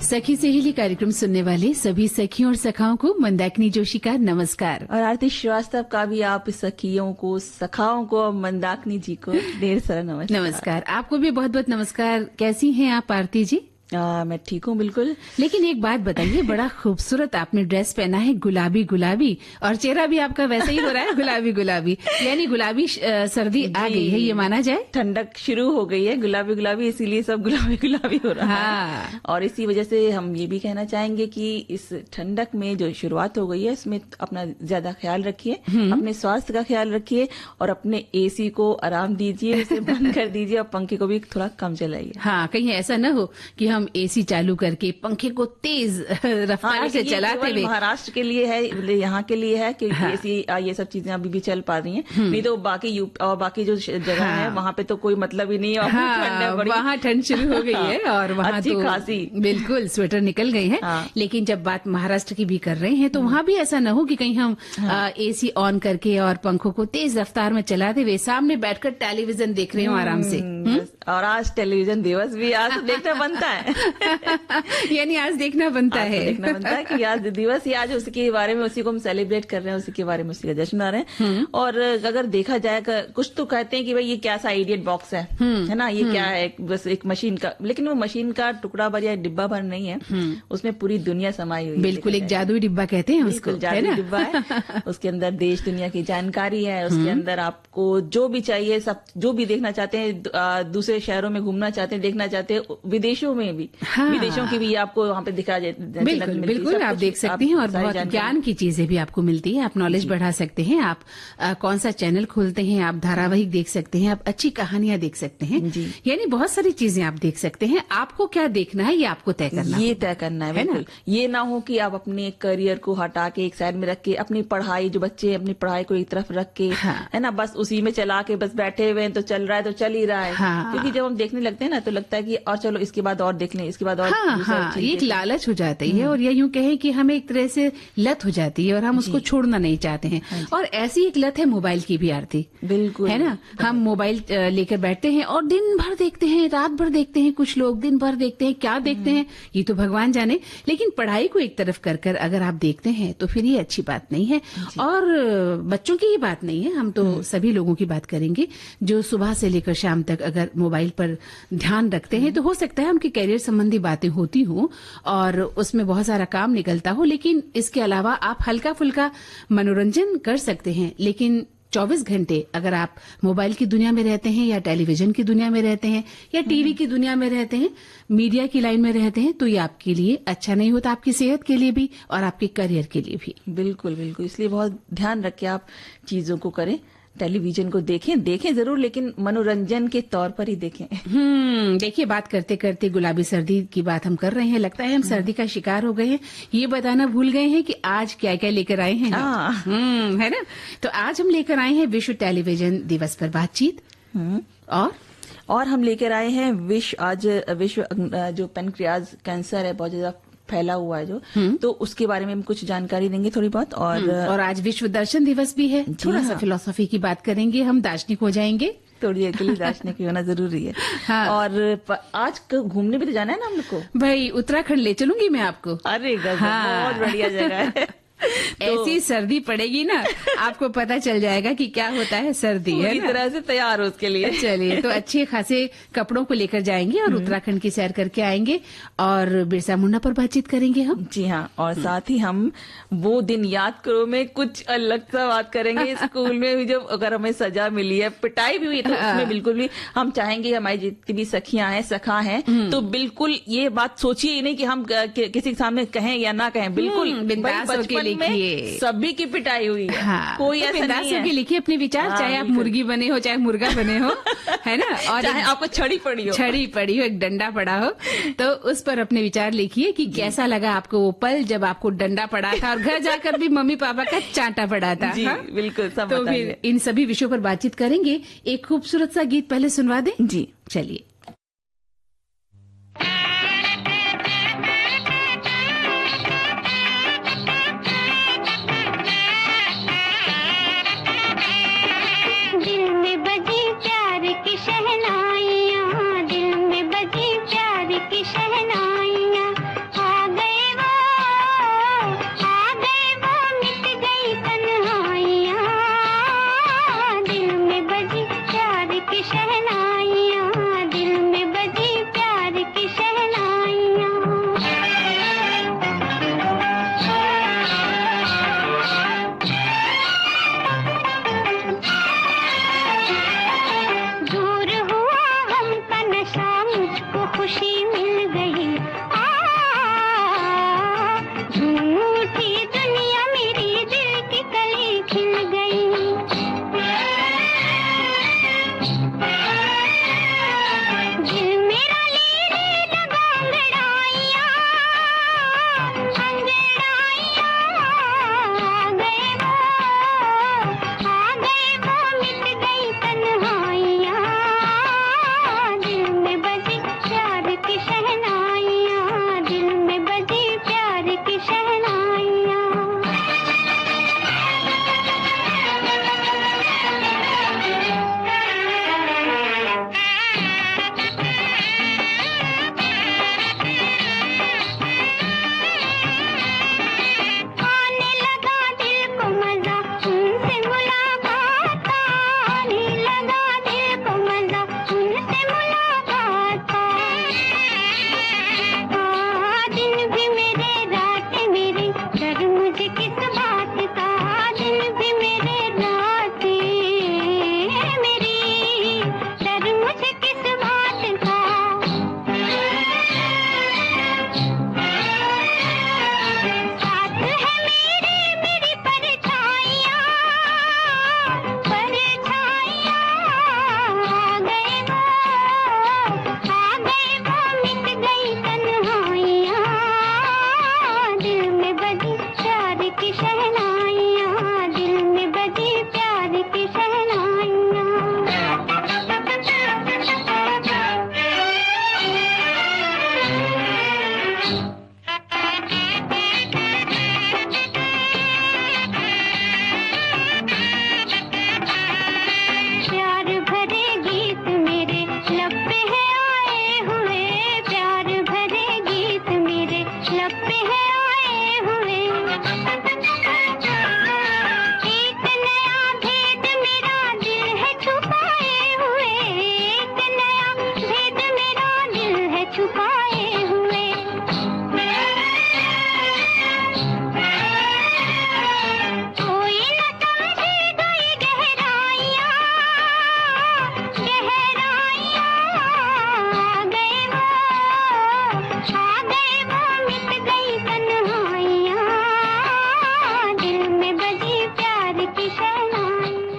सखी सहेली कार्यक्रम सुनने वाले सभी सखियों और सखाओं को मंदाकिनी जोशी का नमस्कार। और आरती श्रीवास्तव का भी आप सखियों को, सखाओं को, मंदाकिनी जी को ढेर सारा नमस्कार। नमस्कार, आपको भी बहुत बहुत नमस्कार। कैसी हैं आप आरती जी? मैं ठीक हूँ बिल्कुल। लेकिन एक बात बताइए, बड़ा खूबसूरत आपने ड्रेस पहना है, गुलाबी गुलाबी, और चेहरा भी आपका वैसे ही हो रहा है गुलाबी गुलाबी, यानी गुलाबी सर्दी आ गई है, ये माना जाए। ठंडक शुरू हो गई है, गुलाबी गुलाबी, इसीलिए सब गुलाबी गुलाबी हो रहा है। और इसी वजह से हम ये भी कहना चाहेंगे कि इस ठंडक में जो शुरुआत हो गई है, इसमें अपना ज्यादा ख्याल रखिए, अपने स्वास्थ्य का ख्याल रखिए और अपने एसी को आराम दीजिए, उसे बंद कर दीजिए और पंखे को भी थोड़ा कम चलाइए। हाँ, कहीं ऐसा न हो कि हम एसी चालू करके पंखे को तेज रफ्तार से चलाते हुए। महाराष्ट्र के लिए है, यहाँ के लिए है कि एसी ये सब चीजें अभी भी चल पा रही हैं। नहीं तो बाकी और बाकी जो जगह है वहाँ पे तो कोई मतलब ही नहीं है। वहाँ ठंड शुरू हो गई है और वहाँ तो खासी बिल्कुल स्वेटर निकल गए हैं। लेकिन जब बात महाराष्ट्र की भी कर रहे हैं तो वहाँ भी ऐसा न हो कि कहीं हम एसी ऑन करके और पंखों को तेज रफ्तार में चलाते हुए सामने बैठकर टेलीविजन देख रहे हो आराम से। और आज टेलीविजन दिवस भी आज देखना बनता है। यानी आज देखना बनता है, देखना बनता है कि आज दिवस ही, आज उसके बारे में, उसी को हम सेलिब्रेट कर रहे हैं, उसी के बारे में, उसी का जश्न मना रहे हैं। और अगर देखा जाए, कुछ तो कहते हैं कि भाई ये क्या सा इडियट बॉक्स है ना, ये क्या है, बस एक मशीन का, लेकिन वो मशीन का टुकड़ा भर या डिब्बा भर नहीं है, उसमें पूरी दुनिया समाई हुई है। बिल्कुल एक जादूई डिब्बा कहते हैं उसको, जादुई डिब्बा है। उसके अंदर देश दुनिया की जानकारी है, उसके अंदर आपको जो भी चाहिए, सब जो भी देखना चाहते हैं, दूसरे शहरों में घूमना चाहते हैं, देखना चाहते हैं, विदेशों में भी, विदेशों की भी आपको वहाँ पे दिखा जाए। बिल्कुल आप देख सकती हैं और बहुत ज्ञान की चीजें भी आपको मिलती है। आप नॉलेज बढ़ा सकते हैं। आप कौन सा चैनल खोलते हैं, आप धारावाहिक देख सकते हैं, आप अच्छी कहानियां देख सकते हैं, यानी बहुत सारी चीजें आप देख सकते हैं। आपको क्या देखना है ये आपको तय करना है, ये तय करना है बिल्कुल। ये ना हो कि आप अपने करियर को हटा के एक साइड में रख के, अपनी पढ़ाई, जो बच्चे अपनी पढ़ाई को एक तरफ रख के, है ना, बस उसी में चला के बस बैठे हुए हैं, तो चल रहा है तो चल ही रहा है। क्योंकि जब हम देखने लगते हैं ना तो लगता है कि और चलो इसके बाद और देख लें, इसके बाद और एक लालच हो जाती है और यह यूं कहें कि हमें एक तरह से लत हो जाती है और हम उसको छोड़ना नहीं चाहते हैं। और ऐसी एक लत है मोबाइल की भी आरती, बिल्कुल, है ना। हम मोबाइल लेकर बैठते हैं और दिन भर देखते हैं, रात भर देखते हैं, कुछ लोग दिन भर देखते हैं, क्या देखते हैं ये तो भगवान जाने। लेकिन पढ़ाई को एक तरफ कर कर अगर आप देखते हैं तो फिर ये अच्छी बात नहीं है। और बच्चों की ये बात नहीं है, हम तो सभी लोगों की बात करेंगे जो सुबह से लेकर शाम तक अगर मोबाइल पर ध्यान रखते हैं तो हो सकता है उनके करियर संबंधी बातें होती हो और उसमें बहुत सारा काम निकलता हो। लेकिन इसके अलावा आप हल्का फुल्का मनोरंजन कर सकते हैं। लेकिन 24 घंटे अगर आप मोबाइल की दुनिया में रहते हैं या टेलीविजन की दुनिया में रहते हैं या टीवी की दुनिया में रहते हैं, मीडिया की लाइन में रहते हैं, तो ये आपके लिए अच्छा नहीं होता, आपकी सेहत के लिए भी और आपके करियर के लिए भी। बिल्कुल बिल्कुल, इसलिए बहुत ध्यान रख के आप चीजों को करें। टेलीविजन को देखें जरूर, लेकिन मनोरंजन के तौर पर ही देखें। देखिए, बात करते करते गुलाबी सर्दी की बात हम कर रहे हैं, लगता है हम सर्दी का शिकार हो गए हैं। ये बताना भूल गए हैं कि आज क्या क्या लेकर आए हैं, है ना। तो आज हम लेकर आए हैं विश्व टेलीविजन दिवस पर बातचीत, और हम लेकर आए हैं विश्व जो पेनक्रियाज कैंसर है, बहुत ज्यादा फैला हुआ है जो, तो उसके बारे में हम कुछ जानकारी देंगे थोड़ी बहुत। और आज विश्व दर्शन दिवस भी है, थोड़ा सा फिलोसफी की बात करेंगे, हम दार्शनिक हो जाएंगे। थोड़ी देर के लिए दार्शनिक होना जरूरी है। और आज घूमने भी तो जाना है ना हम लोग को। भाई उत्तराखंड ले चलूंगी मैं आपको। अरे बहुत बढ़िया जगह है। ऐसी सर्दी पड़ेगी ना, आपको पता चल जाएगा कि क्या होता है सर्दी, है ना। तरह से तैयार हो उसके लिए। चलिए, तो अच्छे खासे कपड़ों को लेकर जाएंगे और उत्तराखंड की सैर करके आएंगे और बिरसा मुंडा पर बातचीत करेंगे हम। जी हाँ, और साथ ही हम वो दिन याद करो में कुछ अलग सा बात करेंगे। स्कूल में भी जब अगर हमें सजा मिली है, पिटाई भी हुई, तो उसमें बिल्कुल भी हम चाहेंगे हमारी जितनी भी सखियां हैं, सखा हैं, तो बिल्कुल ये बात सोचिए ही नहीं कि हम किसी के सामने कहें या ना कहें। बिल्कुल बचपन में सभी की पिटाई हुई है। कोई तो ऐसा नहीं है। लिखिए अपने विचार, चाहे आप मुर्गी बने हो, चाहे मुर्गा बने हो, है ना, और चाहे आपको छड़ी पड़ी हो, एक डंडा पड़ा हो, तो उस पर अपने विचार लिखिए कि कैसा लगा आपको वो पल जब आपको डंडा पड़ा था और घर जाकर भी मम्मी पापा का चांटा पड़ा था। जी बिल्कुल, सब तो फिर इन सभी विषयों पर बातचीत करेंगे। एक खूबसूरत सा गीत पहले सुनवा दें। जी चलिए। दिल में बजी प्यार की शहनाइयाँ, आए हुए, कोई न समझे गई गहराइयाँ, गहराइयाँ, आ गए वो मिट गई तन्हाइयाँ, दिल में बजी प्यार की शहनाइयाँ।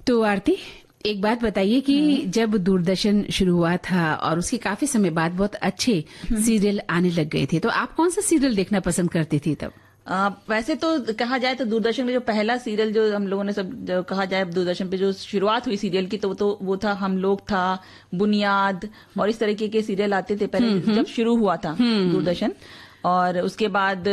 तो आरती, एक बात बताइए कि जब दूरदर्शन शुरू हुआ था और उसके काफी समय बाद बहुत अच्छे सीरियल आने लग गए थे, तो आप कौन सा सीरियल देखना पसंद करती थी तब? वैसे तो कहा जाए तो दूरदर्शन में जो पहला सीरियल जो हम लोगों ने सब जो कहा जाए दूरदर्शन पे जो शुरुआत हुई सीरियल की, तो वो था हम लोग था, बुनियाद और इस तरीके के सीरियल आते थे पहले जब शुरू हुआ था दूरदर्शन। और उसके बाद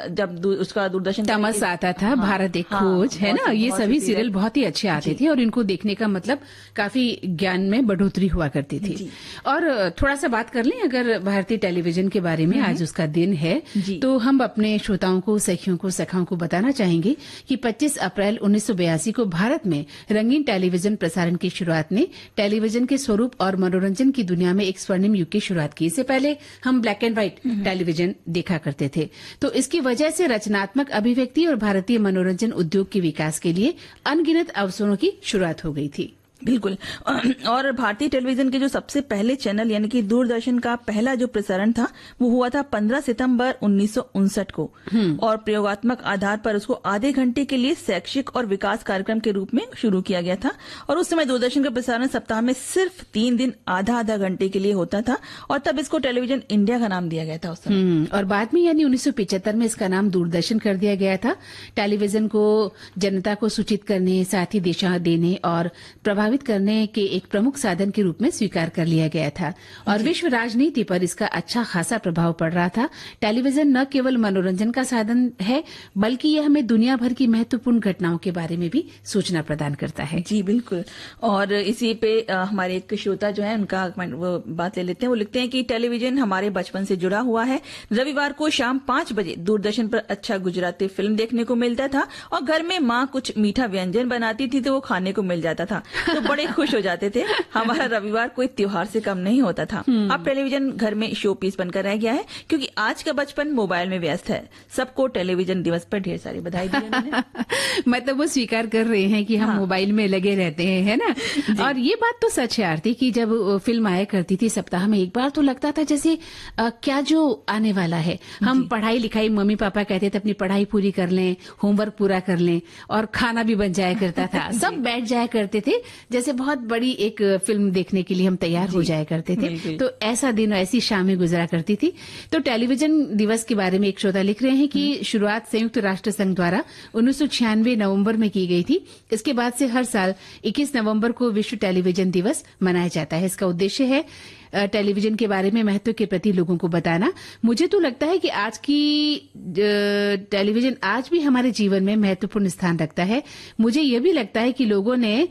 जब उसका दूरदर्शन तमस आता था, भारत एक खोज, है ना, ये सभी सीरियल बहुत ही अच्छे आते थे और इनको देखने का मतलब काफी ज्ञान में बढ़ोतरी हुआ करती थी। और थोड़ा सा बात कर लें अगर भारतीय टेलीविजन के बारे में, आज उसका दिन है, तो हम अपने श्रोताओं को, सखियों को, सखाओं को बताना चाहेंगे कि 25 अप्रैल 1982 को भारत में रंगीन टेलीविजन प्रसारण की शुरुआत ने टेलीविजन के स्वरूप और मनोरंजन की दुनिया में एक स्वर्णिम युग की शुरुआत की। इससे पहले हम ब्लैक एंड व्हाइट टेलीविजन देखा करते थे, तो इसकी वजह से रचनात्मक अभिव्यक्ति और भारतीय मनोरंजन उद्योग के विकास के लिए अनगिनत अवसरों की शुरुआत हो गई थी। बिल्कुल। और भारतीय टेलीविजन के जो सबसे पहले चैनल यानी कि दूरदर्शन का पहला जो प्रसारण था वो हुआ था 15 सितंबर 1959 को, और प्रयोगात्मक आधार पर उसको आधे घंटे के लिए शैक्षिक और विकास कार्यक्रम के रूप में शुरू किया गया था। और उस समय दूरदर्शन का प्रसारण सप्ताह में सिर्फ 3 दिन आधा घंटे के लिए होता था, और तब इसको टेलीविजन इंडिया का नाम दिया गया था उस समय। और बाद में यानी 1975 में इसका नाम दूरदर्शन कर दिया गया था। टेलीविजन को जनता को सूचित करने, साथ ही दिशा देने और प्रभावित करने के एक प्रमुख साधन के रूप में स्वीकार कर लिया गया था, और विश्व राजनीति पर इसका अच्छा खासा प्रभाव पड़ रहा था। टेलीविजन न केवल मनोरंजन का साधन है, बल्कि यह हमें दुनिया भर की महत्वपूर्ण घटनाओं के बारे में भी सूचना प्रदान करता है। जी बिल्कुल। और इसी पे हमारे एक श्रोता जो है उनका वो बात ले लेते हैं। वो लिखते हैं कि टेलीविजन हमारे बचपन से जुड़ा हुआ है। रविवार को शाम 5 बजे दूरदर्शन पर अच्छा गुजराती फिल्म देखने को मिलता था, और घर में माँ कुछ मीठा व्यंजन बनाती थी तो वो खाने को मिल जाता था, तो बड़े खुश हो जाते थे। हमारा रविवार कोई त्योहार से कम नहीं होता था। अब टेलीविजन घर में शो पीस बनकर रह गया है, क्योंकि आज का बचपन मोबाइल में व्यस्त है। सबको टेलीविजन दिवस पर ढेर सारी बधाई दी उन्होंने। मतलब वो स्वीकार कर रहे हैं कि हम मोबाइल में लगे रहते हैं, है ना। और ये बात तो सच है आरती कि जब फिल्म आया करती थी सप्ताह में एक बार, तो लगता था जैसे क्या जो आने वाला है। हम पढ़ाई लिखाई, मम्मी पापा कहते थे अपनी पढ़ाई पूरी कर लें, होमवर्क पूरा कर लें, और खाना भी बन जाया करता था। सब बैठ जाया करते थे जैसे बहुत बड़ी एक फिल्म देखने के लिए हम तैयार हो जाया करते थे। तो ऐसा दिन, ऐसी शामें गुजरा करती थी। तो टेलीविजन दिवस के बारे में एक श्रोता लिख रहे हैं कि शुरुआत संयुक्त राष्ट्र संघ द्वारा 1996 नवंबर में की गई थी। इसके बाद से हर साल 21 नवंबर को विश्व टेलीविजन दिवस मनाया जाता है। इसका उद्देश्य है टेलीविजन के बारे में महत्व के प्रति लोगों को बताना। मुझे तो लगता है कि आज की टेलीविजन आज भी हमारे जीवन में महत्वपूर्ण स्थान रखता है। मुझे ये भी लगता है कि लोगों ने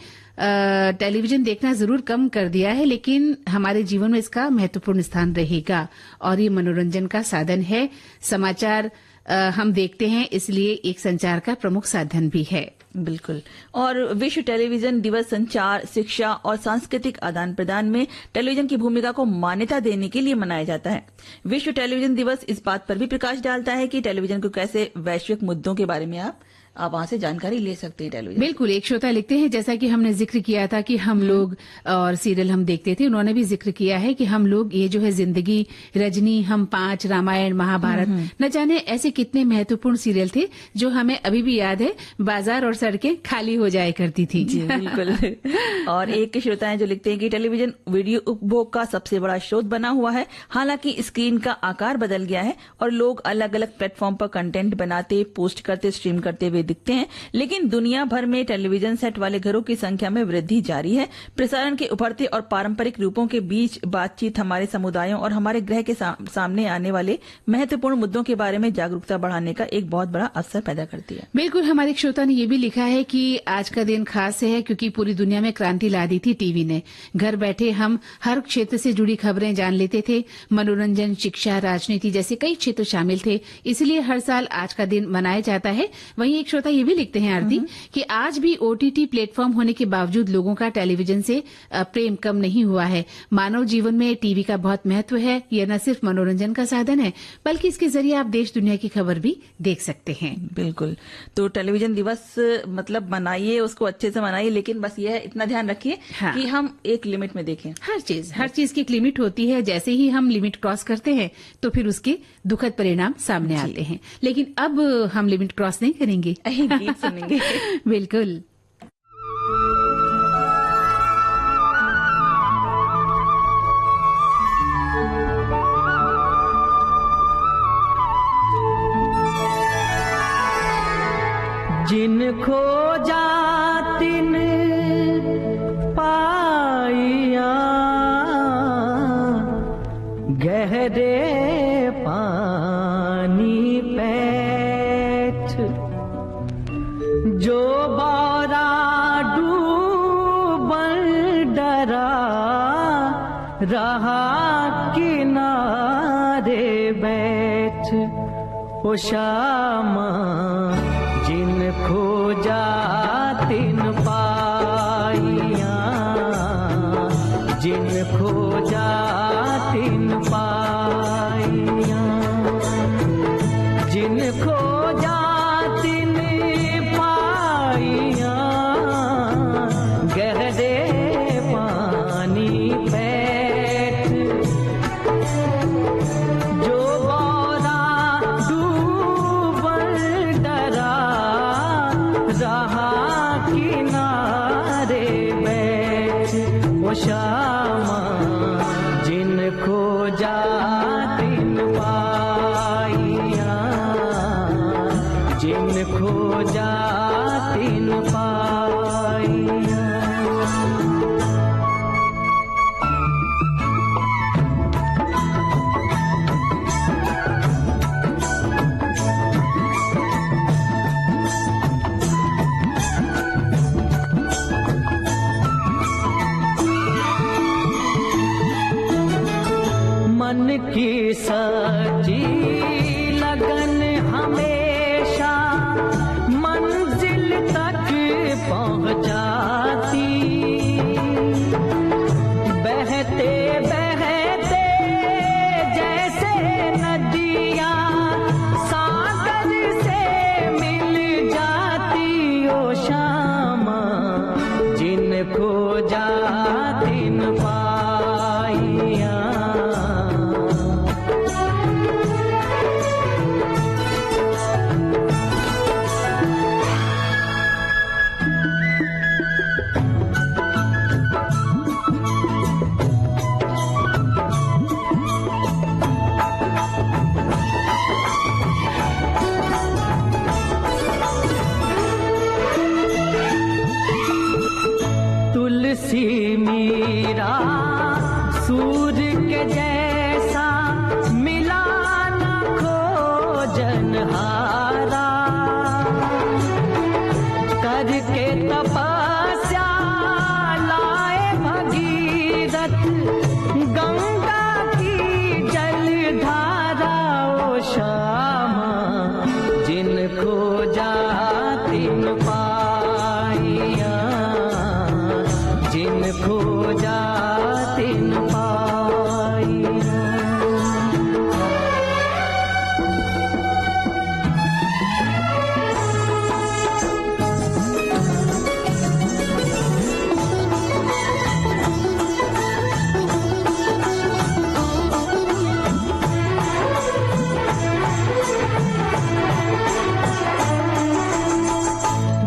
टेलीविजन देखना जरूर कम कर दिया है, लेकिन हमारे जीवन में इसका महत्वपूर्ण स्थान रहेगा, और ये मनोरंजन का साधन है। समाचार हम देखते हैं, इसलिए एक संचार का प्रमुख साधन भी है। बिल्कुल। और विश्व टेलीविजन दिवस संचार, शिक्षा और सांस्कृतिक आदान प्रदान में टेलीविजन की भूमिका को मान्यता देने के लिए मनाया जाता है। विश्व टेलीविजन दिवस इस बात पर भी प्रकाश डालता है कि टेलीविजन को कैसे वैश्विक मुद्दों के बारे में आप वहां से जानकारी ले सकते हैं टेलीविजन। बिल्कुल। एक श्रोता लिखते हैं, जैसा कि हमने जिक्र किया था कि हम लोग और सीरियल हम देखते थे, उन्होंने भी जिक्र किया है कि हम लोग ये जो है जिंदगी, रजनी, हम 5, रामायण, महाभारत, न जाने ऐसे कितने महत्वपूर्ण सीरियल थे जो हमें अभी भी याद है। बाजार और सड़कें खाली हो जाया करती थी। जी बिल्कुल। और एक श्रोता है जो लिखते हैं कि टेलीविजन वीडियो उपभोग का सबसे बड़ा स्रोत बना हुआ है। हालांकि स्क्रीन का आकार बदल गया है और लोग अलग अलग प्लेटफॉर्म पर कंटेंट बनाते, पोस्ट करते, स्ट्रीम करते हुए दिखते हैं, लेकिन दुनिया भर में टेलीविजन सेट वाले घरों की संख्या में वृद्धि जारी है। प्रसारण के उभरते और पारंपरिक रूपों के बीच बातचीत हमारे समुदायों और हमारे ग्रह के सामने आने वाले महत्वपूर्ण मुद्दों के बारे में जागरूकता बढ़ाने का एक बहुत बड़ा अवसर पैदा करती है। बिल्कुल। हमारे श्रोता ने ये भी लिखा है कि आज का दिन खास है क्योंकि पूरी दुनिया में क्रांति ला दी थी टीवी ने। घर बैठे हम हर क्षेत्र से जुड़ी खबरें जान लेते थे। मनोरंजन, शिक्षा, राजनीति जैसे कई क्षेत्र शामिल थे, इसलिए हर साल आज का दिन मनाया जाता है। वहीं एक श्रोता ये भी लिखते हैं आरती कि आज भी OTT प्लेटफॉर्म होने के बावजूद लोगों का टेलीविजन से प्रेम कम नहीं हुआ है। मानव जीवन में टीवी का बहुत महत्व है। यह न सिर्फ मनोरंजन का साधन है बल्कि इसके जरिए आप देश दुनिया की खबर भी देख सकते हैं। बिल्कुल। तो टेलीविजन दिवस मतलब मनाइए, उसको अच्छे से मनाइए, लेकिन बस यह इतना ध्यान रखिए कि हम एक लिमिट में देखें। हर चीज की एक लिमिट होती है। जैसे ही हम लिमिट क्रॉस करते हैं तो फिर उसके दुखद परिणाम सामने आते हैं। लेकिन अब हम लिमिट क्रॉस नहीं करेंगे, गीत सुनेंगे। बिल्कुल। जिन खोजा तिन पाइया, गहरे पानी पैठ, जो बारा डूबन डरा रहा किनारे बैठ। ओ श्यामा जिन खोजा तिन पाइया, जिन खोजा तिन पाइया, जिन खोजा तिन पाइया, गहरे पानी पैठ, जो बौरा डूबन डरा रहा किनारे बैठ। ओ श्यामा जिन खोजा तिन पाइया, जिन खोजा तिन पाइया। मन की सच्ची लगन हमेशा मंजिल तक पहुंचाती, बहते बहते जैसे नदियाँ सागर से मिल जाती। ओ श्यामा जिन खोजा तिन पाइया, तुलसी मीरा सूर्य के जैसा मिला न खोजनहारा, करके तपस्या लाए भगीरथ गंगा की जलधारा। ओ श्यामा जिन खोजा तिन पाइया, जिन खोजा तिन पाइया।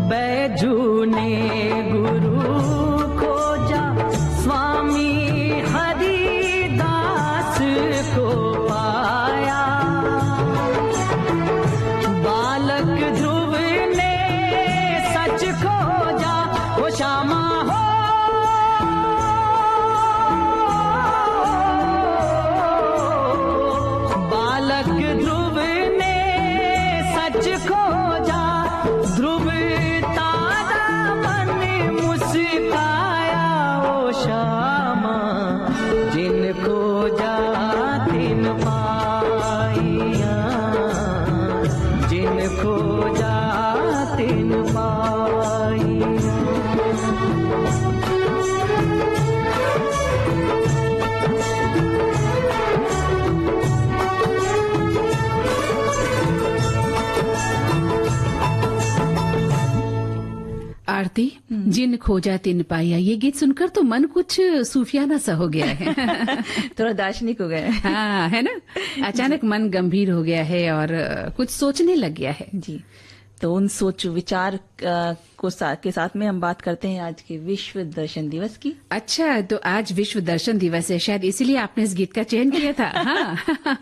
बैजू ने गुरु खोजा, स्वामी हरिदास को पाया, बालक ध्रुव ने सच खोजा। वो श्यामा हो बालक ध्रुव ने सच खोजा, ध्रुव तारा मन मुस्काया। ओ श्यामा जिन खोजा तिन आरती, जिन खोजा तिन पाया, ये गीत सुनकर तो मन कुछ सूफियाना सा हो गया है। थोड़ा दार्शनिक हो गया है। हाँ, है ना। अचानक मन गंभीर हो गया है और कुछ सोचने लग गया है। जी, तो उन सोच विचार के साथ में हम बात करते हैं आज के विश्व दर्शन दिवस की। अच्छा, तो आज विश्व दर्शन दिवस है, शायद इसीलिए आपने इस गीत का चयन किया था। हाँ।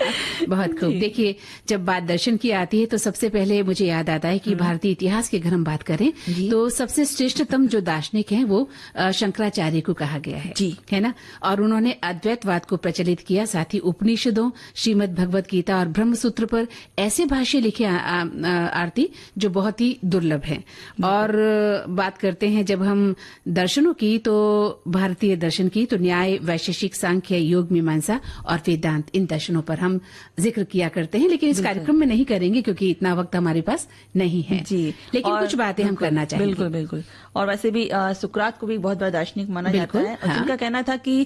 बहुत खूब। देखिए, जब बात दर्शन की आती है तो सबसे पहले मुझे याद आता है कि भारतीय इतिहास की अगर हम बात करें तो सबसे श्रेष्ठतम जो दार्शनिक हैं वो शंकराचार्य को कहा गया है। जी, है ना। और उन्होंने अद्वैतवाद को प्रचलित किया, साथ ही उपनिषदों, श्रीमद् भगवत गीता और ब्रह्मसूत्र पर ऐसे भाष्य लिखे आरती जो बहुत ही दुर्लभ हैं। और बात करते हैं जब हम दर्शनों की, तो भारतीय दर्शन की, तो न्याय, वैशेषिक, सांख्य, योग, मीमांसा और वेदांत, इन दर्शनों पर हम जिक्र किया करते हैं, लेकिन इस कार्यक्रम में नहीं करेंगे क्योंकि इतना वक्त हमारे पास नहीं है। जी, लेकिन कुछ बातें हम करना चाहेंगे। बिल्कुल बिल्कुल। और वैसे भी सुकरात को भी बहुत बड़ा दार्शनिक माना जाता है, और जिनका कहना था कि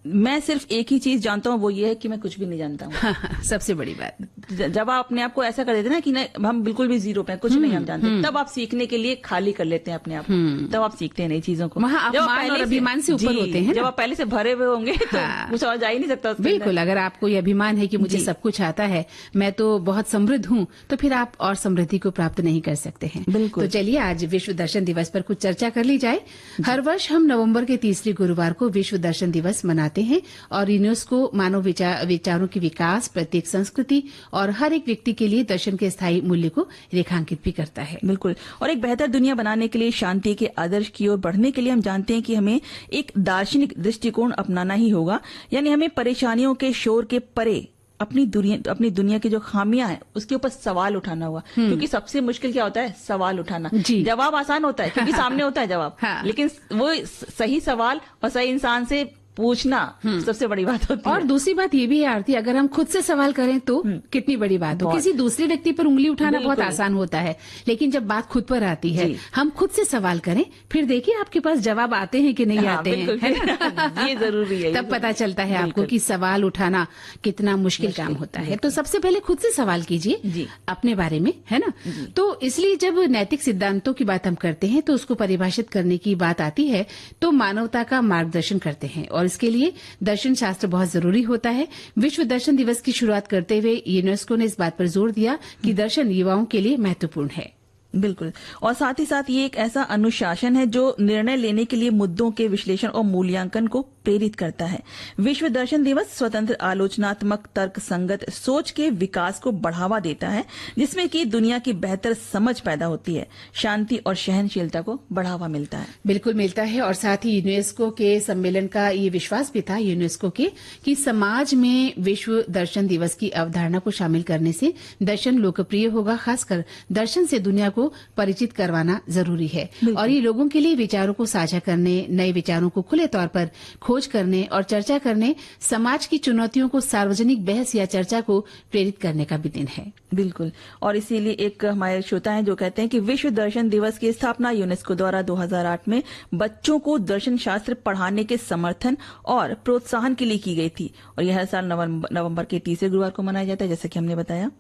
मैं सिर्फ एक ही चीज जानता हूँ, वो ये है कि मैं कुछ भी नहीं जानता हूँ। हाँ, सबसे बड़ी बात। जब आप अपने आप को ऐसा कर देते ना कि हम बिल्कुल भी जीरो पे, कुछ नहीं हम जानते, तब आप सीखने के लिए खाली कर लेते हैं अपने आप, तब आप सीखते हैं नई चीजों को। वहाँ अपमान और अभिमान से ऊपर होते हैं। जब आप पहले से भरे हुए होंगे तो कुछ और जा ही नहीं सकता उसके बिल्कुल। अंदर। अगर आपको ये अभिमान है कि मुझे सब कुछ आता है, मैं तो बहुत समृद्ध हूँ, तो फिर आप और समृद्धि को प्राप्त नहीं कर सकते हैं। बिल्कुल। तो चलिए आज विश्व दर्शन दिवस पर कुछ चर्चा कर ली जाए। हर वर्ष हम नवंबर के तीसरे गुरुवार को विश्व दर्शन दिवस मनाते हैं और यूनेस्को मानव विचारों के विकास, प्रत्येक संस्कृति और हर एक व्यक्ति के लिए दर्शन के स्थायी मूल्य को रेखांकित भी करता है। बिल्कुल। और एक बेहतर दुनिया बनाने के लिए, शांति के आदर्श की ओर बढ़ने के लिए हम जानते हैं कि हमें एक दार्शनिक दृष्टिकोण अपनाना ही होगा। यानी हमें परेशानियों के शोर के परे अपनी दुनिया की जो खामियां हैं उसके ऊपर सवाल उठाना होगा। क्योंकि सबसे मुश्किल क्या होता है? सवाल उठाना। जवाब आसान होता है क्योंकि सामने होता है जवाब। हाँ। लेकिन वो सही सवाल और सही इंसान से पूछना सबसे बड़ी बात होती है। और दूसरी बात ये भी है आरती, अगर हम खुद से सवाल करें तो कितनी बड़ी बात हो। किसी दूसरे व्यक्ति पर उंगली उठाना बहुत आसान होता है, लेकिन जब बात खुद पर आती है, हम खुद से सवाल करें, फिर देखिए आपके पास जवाब आते हैं कि नहीं आते हैं, है ना? ये जरूरी है। तब पता चलता है आपको कि सवाल उठाना कितना मुश्किल काम होता है। तो सबसे पहले खुद से सवाल कीजिए अपने बारे में, है ना? तो इसलिए जब नैतिक सिद्धांतों की बात हम करते हैं तो उसको परिभाषित करने की बात आती है तो मानवता का मार्गदर्शन करते हैं, और इसके लिए दर्शन शास्त्र बहुत जरूरी होता है। विश्व दर्शन दिवस की शुरुआत करते हुए यूनेस्को ने इस बात पर जोर दिया कि दर्शन युवाओं के लिए महत्वपूर्ण है। बिल्कुल। और साथ ही साथ ये एक ऐसा अनुशासन है जो निर्णय लेने के लिए मुद्दों के विश्लेषण और मूल्यांकन को प्रेरित करता है। विश्व दर्शन दिवस स्वतंत्र, आलोचनात्मक, तर्क संगत सोच के विकास को बढ़ावा देता है, जिसमें कि दुनिया की बेहतर समझ पैदा होती है, शांति और सहनशीलता को बढ़ावा मिलता है। बिल्कुल मिलता है। और साथ ही यूनेस्को के सम्मेलन का ये विश्वास भी था यूनेस्को के कि समाज में विश्व दर्शन दिवस की अवधारणा को शामिल करने से दर्शन लोकप्रिय होगा। खासकर दर्शन से दुनिया को परिचित करवाना जरूरी है, और ये लोगों के लिए विचारों को साझा करने, नए विचारों को खुले तौर पर खोज करने और चर्चा करने, समाज की चुनौतियों को सार्वजनिक बहस या चर्चा को प्रेरित करने का भी दिन है। बिल्कुल। और इसीलिए एक हमारे श्रोता हैं जो कहते हैं कि विश्व दर्शन दिवस की स्थापना यूनेस्को द्वारा 2008 में बच्चों को दर्शन शास्त्र पढ़ाने के समर्थन और प्रोत्साहन के लिए की गई थी, और यह हर साल नवंबर के तीसरे गुरुवार को मनाया जाता है, जैसे कि हमने बताया।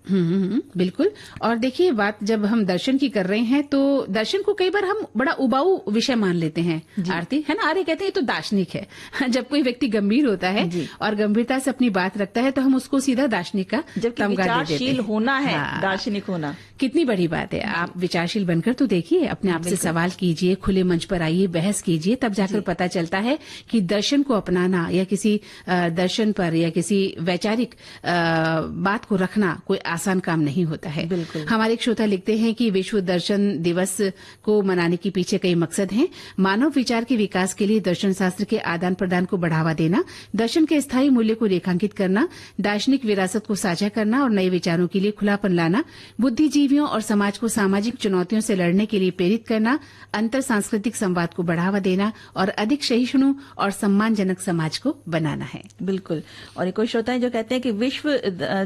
बिल्कुल। और देखिए, बात जब हम दर्शन की कर रहे हैं तो दर्शन को कई बार हम बड़ा उबाऊ विषय मान लेते हैं आरती, है ना? अरे कहते हैं ये तो दार्शनिक है। जब कोई व्यक्ति गंभीर होता है और गंभीरता से अपनी बात रखता है तो हम उसको सीधा दार्शनिक का तमगा दे देते हैं। विचारशील होना है, दार्शनिक होना कितनी बड़ी बात है। आप विचारशील बनकर तो देखिए, अपने आप से सवाल कीजिए, खुले मंच पर आइए, बहस कीजिए, तब जाकर पता चलता है कि दर्शन को अपनाना या किसी दर्शन पर या किसी वैचारिक बात को रखना कोई आसान काम नहीं होता है। हमारे एक श्रोता लिखते हैं कि विश्व दर्शन दिवस को मनाने के पीछे कई मकसद हैं। मानव विचार के विकास के लिए दर्शन शास्त्र के आदान प्रदान को बढ़ावा देना, दर्शन के स्थायी मूल्य को रेखांकित करना, दार्शनिक विरासत को साझा करना और नए विचारों के लिए खुलापन लाना, बुद्धिजीवियों और समाज को सामाजिक चुनौतियों से लड़ने के लिए प्रेरित करना, अंतर सांस्कृतिक संवाद को बढ़ावा देना और अधिक सहिष्णु और सम्मानजनक समाज को बनाना है। बिल्कुल। और एक और श्रोता है जो कहते हैं कि विश्व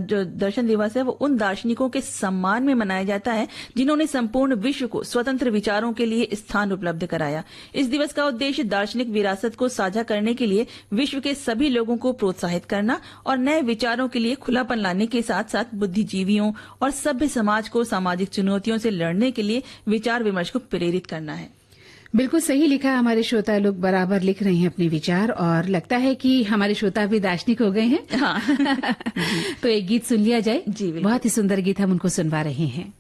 जो दर्शन दिवस है वो उन दार्शनिकों के सम्मान में मनाया जाता है जिन्होंने संपूर्ण विश्व को स्वतंत्र विचारों के लिए स्थान उपलब्ध कराया। इस दिवस का उद्देश्य दार्शनिक विरासत को साझा करने के लिए विश्व के सभी लोगों को प्रोत्साहित करना और नए विचारों के लिए खुलापन लाने के साथ साथ बुद्धिजीवियों और सभ्य समाज को सामाजिक चुनौतियों से लड़ने के लिए विचार विमर्श को प्रेरित करना है। बिल्कुल सही लिखा। हमारे श्रोता लोग बराबर लिख रहे हैं अपने विचार, और लगता है कि हमारे श्रोता भी दार्शनिक हो गए हैं। हाँ। तो एक गीत सुन लिया जाए। जी, बिल्कुल। बहुत ही सुंदर गीत हम उनको सुनवा रहे हैं।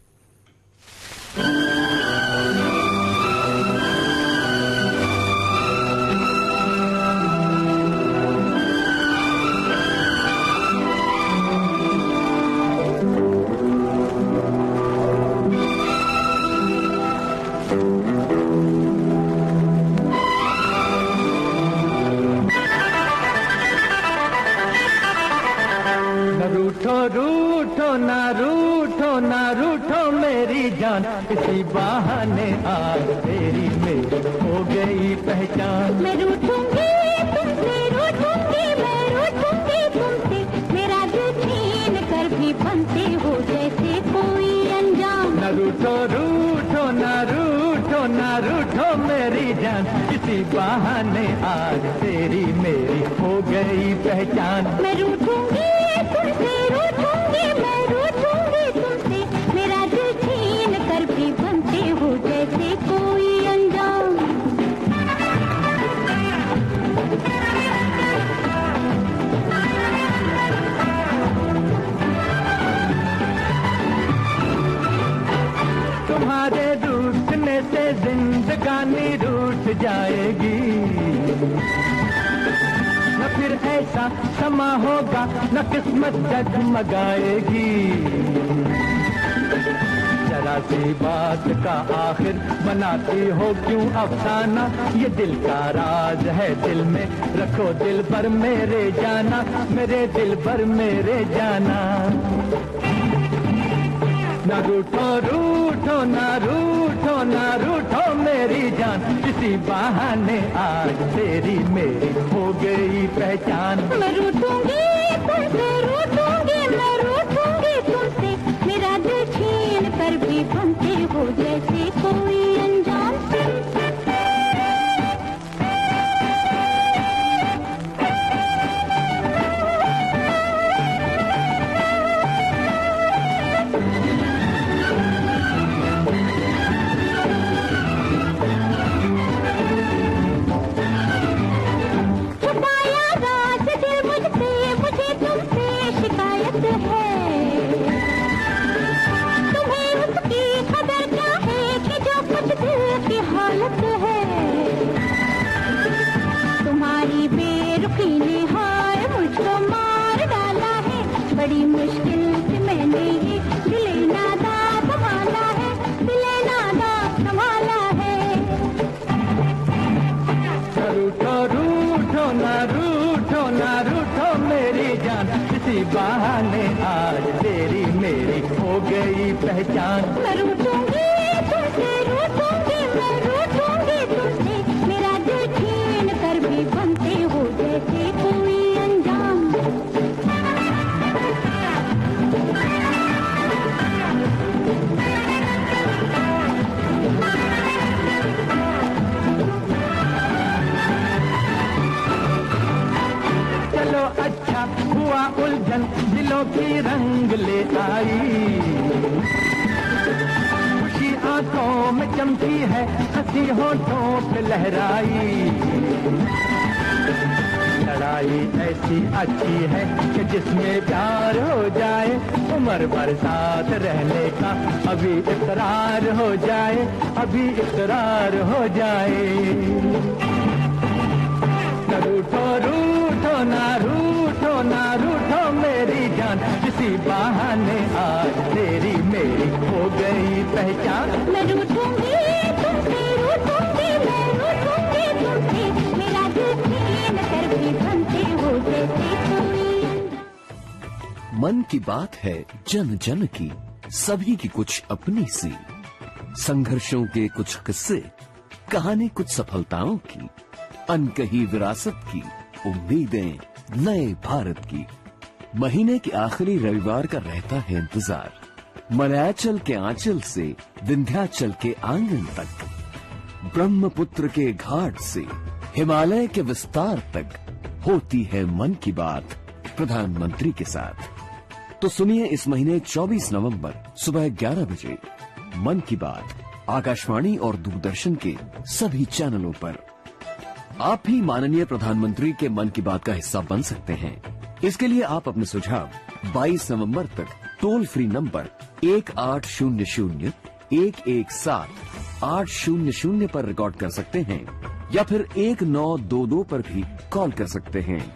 रूठो ना रूठो ना रूठो मेरी जान, इसी बहाने आज तेरी मेरी हो गई पहचान। मैं रूठूंगी तुमसे, रूठूंगी मैं रूठूंगी तुमसे, मेरा दिल छीन कर भी बनते हो जैसे कोई अनजान। न रूठो रूठो ना रूठो ना रूठो मेरी जान, इसी बहाने आज तेरी मेरी हो गई पहचान। मैं रूठूंगी तुमसे, रूठूंगी मैं रूठूंगी तुमसे, मेरा दिल छीन कर भी बनते हो जैसे कोई अनजान। तुम्हारे रूठने से जिंदगानी रूठ जाएगी, न फिर ऐसा समा होगा न किस्मत जगमगाएगी। जरा सी बात का आखिर बनाती हो क्यों अफसाना, ये दिल का राज है दिल में रखो दिल भर मेरे जाना, मेरे दिल भर मेरे जाना। न रूठो रूठो ना रूठो ना रूठो मेरी जान, इसी बहाने आज तेरी मेरी हो गई पहचान। मैं रूठूंगी तुमसे, रूठूंगी मैं रूठूंगी तुमसे, मेरा दिल छीन कर भी बनते हो जैसे कोई अनजान। बड़ी मुश्किल से मैंने ये दिले नादा संभाला है, दिले नादा संभाला है। रूठो रूठो ना रूठो ना रूठो मेरी जान, इसी बहाने आज तेरी मेरी हो गई पहचान। मैं रूठूंगी तुमसे, रूठूंगी मैं रूठूंगी तुमसे, मेरा दिल छीन कर भी बनते हो जैसे कोई अनजान। चलो अच्छा हुआ उलझन दिलों की रंग ले आई, खुशी आंखों में चमकी है हंसी होठों पे लहराई। लड़ाई ऐसी अच्छी है कि जिसमें प्यार हो जाए, उम्र भर साथ रहने का अभी इकरार हो जाए, अभी इकरार हो जाए। न रूठो रूठो ना रूठो ना रूठो मेरी जान, इसी बहाने आज तेरी मेरी हो गई पहचान। मैं रूठूंगी तुमसे, रूठूंगी मैं रूठूंगी तुमसे, मेरा दिल छीन कर भी बनते हो जैसे कोई अनजान। मन की बात है जन जन की, सभी की कुछ अपनी सी, संघर्षों के कुछ किस्से, कहानी कुछ सफलताओं की, अनकही विरासत की, उम्मीदें नए भारत की। महीने के आखिरी रविवार का रहता है इंतजार, मलयाचल के आंचल से विंध्याचल के आंगन तक, ब्रह्मपुत्र के घाट से हिमालय के विस्तार तक होती है मन की बात प्रधानमंत्री के साथ। तो सुनिए इस महीने 24 नवंबर सुबह 11 बजे मन की बात आकाशवाणी और दूरदर्शन के सभी चैनलों पर। आप भी माननीय प्रधानमंत्री के मन की बात का हिस्सा बन सकते हैं। इसके लिए आप अपने सुझाव 22 नवंबर तक टोल फ्री नंबर 1800-117-800 पर रिकॉर्ड कर सकते हैं या फिर 1922 पर भी कॉल कर सकते हैं।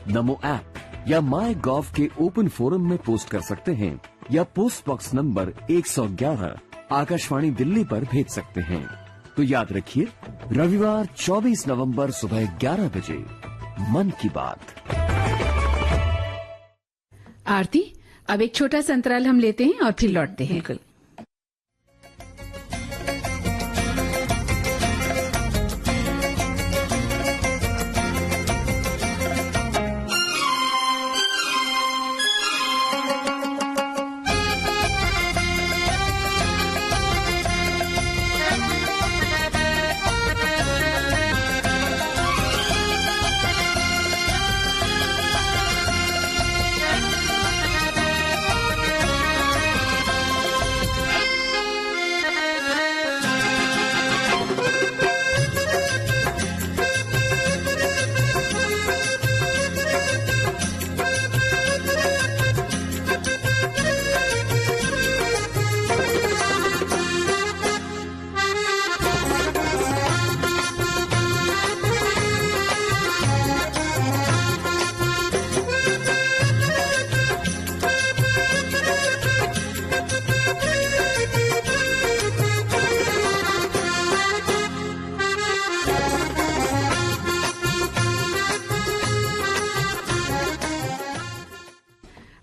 नमो ऐप या माई गॉव के ओपन फोरम में पोस्ट कर सकते हैं या post box number 111 Akashvani Delhi पर भेज सकते हैं। तो याद रखिए, रविवार 24 नवंबर सुबह 11 बजे मन की बात। आरती, अब एक छोटा सा अंतराल हम लेते हैं और फिर लौटते हैं। बिल्कुल।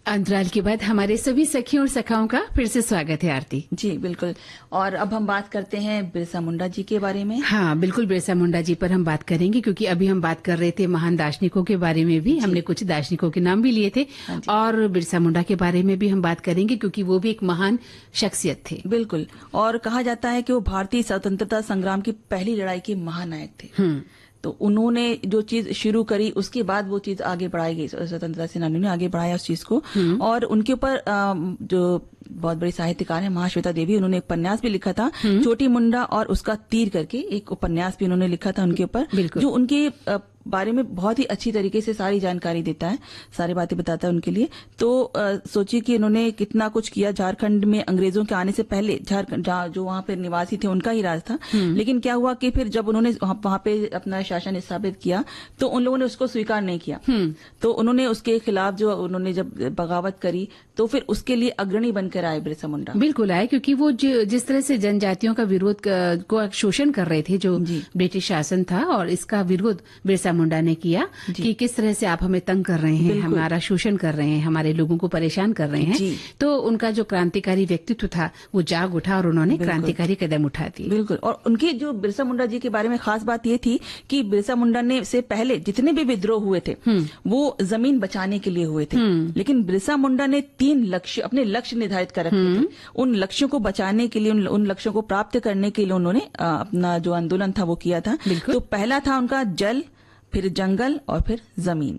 अंतराल के बाद हमारे सभी सखियों और सखाओं का फिर से स्वागत है आरती। जी बिल्कुल। और अब हम बात करते हैं बिरसा मुंडा जी के बारे में। हाँ बिल्कुल, बिरसा मुंडा जी पर हम बात करेंगे क्योंकि अभी हम बात कर रहे थे महान दार्शनिकों के बारे में भी, हमने कुछ दार्शनिकों के नाम भी लिए थे और बिरसा मुंडा के बारे में भी हम बात करेंगे क्योंकि वो भी एक महान शख्सियत थे। बिल्कुल। और कहा जाता है कि वो भारतीय स्वतंत्रता संग्राम की पहली लड़ाई के महानायक थे। तो उन्होंने जो चीज शुरू करी उसके बाद वो चीज आगे बढ़ाई गई, स्वतंत्रता सेनानियों ने आगे बढ़ाया उस चीज को। और उनके ऊपर जो बहुत बड़ी साहित्यकार है महाश्वेता देवी, उन्होंने एक उपन्यास भी लिखा था छोटी मुंडा और उसका तीर करके, एक उपन्यास भी उन्होंने लिखा था उनके ऊपर, जो उनके बारे में बहुत ही अच्छी तरीके से सारी जानकारी देता है, सारी बातें बताता है उनके लिए। तो सोचिए कि उन्होंने कितना कुछ किया। झारखंड में अंग्रेजों के आने से पहले झारखंड जो वहां पे निवासी थे उनका ही राज था, लेकिन क्या हुआ कि फिर जब उन्होंने वहां पे अपना शासन स्थापित किया तो उन लोगों ने उसको स्वीकार नहीं किया। तो उन्होंने उसके खिलाफ जो उन्होंने जब बगावत करी तो फिर उसके लिए अग्रणी बनकर आए बिरसा मुंडा। बिल्कुल आए, क्योंकि वो जिस तरह से जनजातियों का विरोध को शोषण कर रहे थे जो ब्रिटिश शासन था, और इसका विरोध बिरसा मुंडा ने किया कि किस तरह से आप हमें तंग कर रहे हैं, हमारा शोषण कर रहे हैं, हमारे लोगों को परेशान कर रहे हैं। तो उनका जो क्रांतिकारी व्यक्तित्व था वो जाग उठा और उन्होंने क्रांतिकारी कदम उठा दिए। बिल्कुल। और उनकी जो बिरसा मुंडा जी के बारे में खास बात ये थी कि बिरसा मुंडा ने से पहले जितने भी विद्रोह हुए थे वो जमीन बचाने के लिए हुए थे, लेकिन बिरसा मुंडा ने 3 लक्ष्य, अपने लक्ष्य निर्धारित कर रखे थे। उन लक्ष्यों को बचाने के लिए, उन लक्ष्यों को प्राप्त करने के लिए उन्होंने अपना जो आंदोलन था वो किया था। तो पहला था उनका जल, फिर जंगल और फिर जमीन।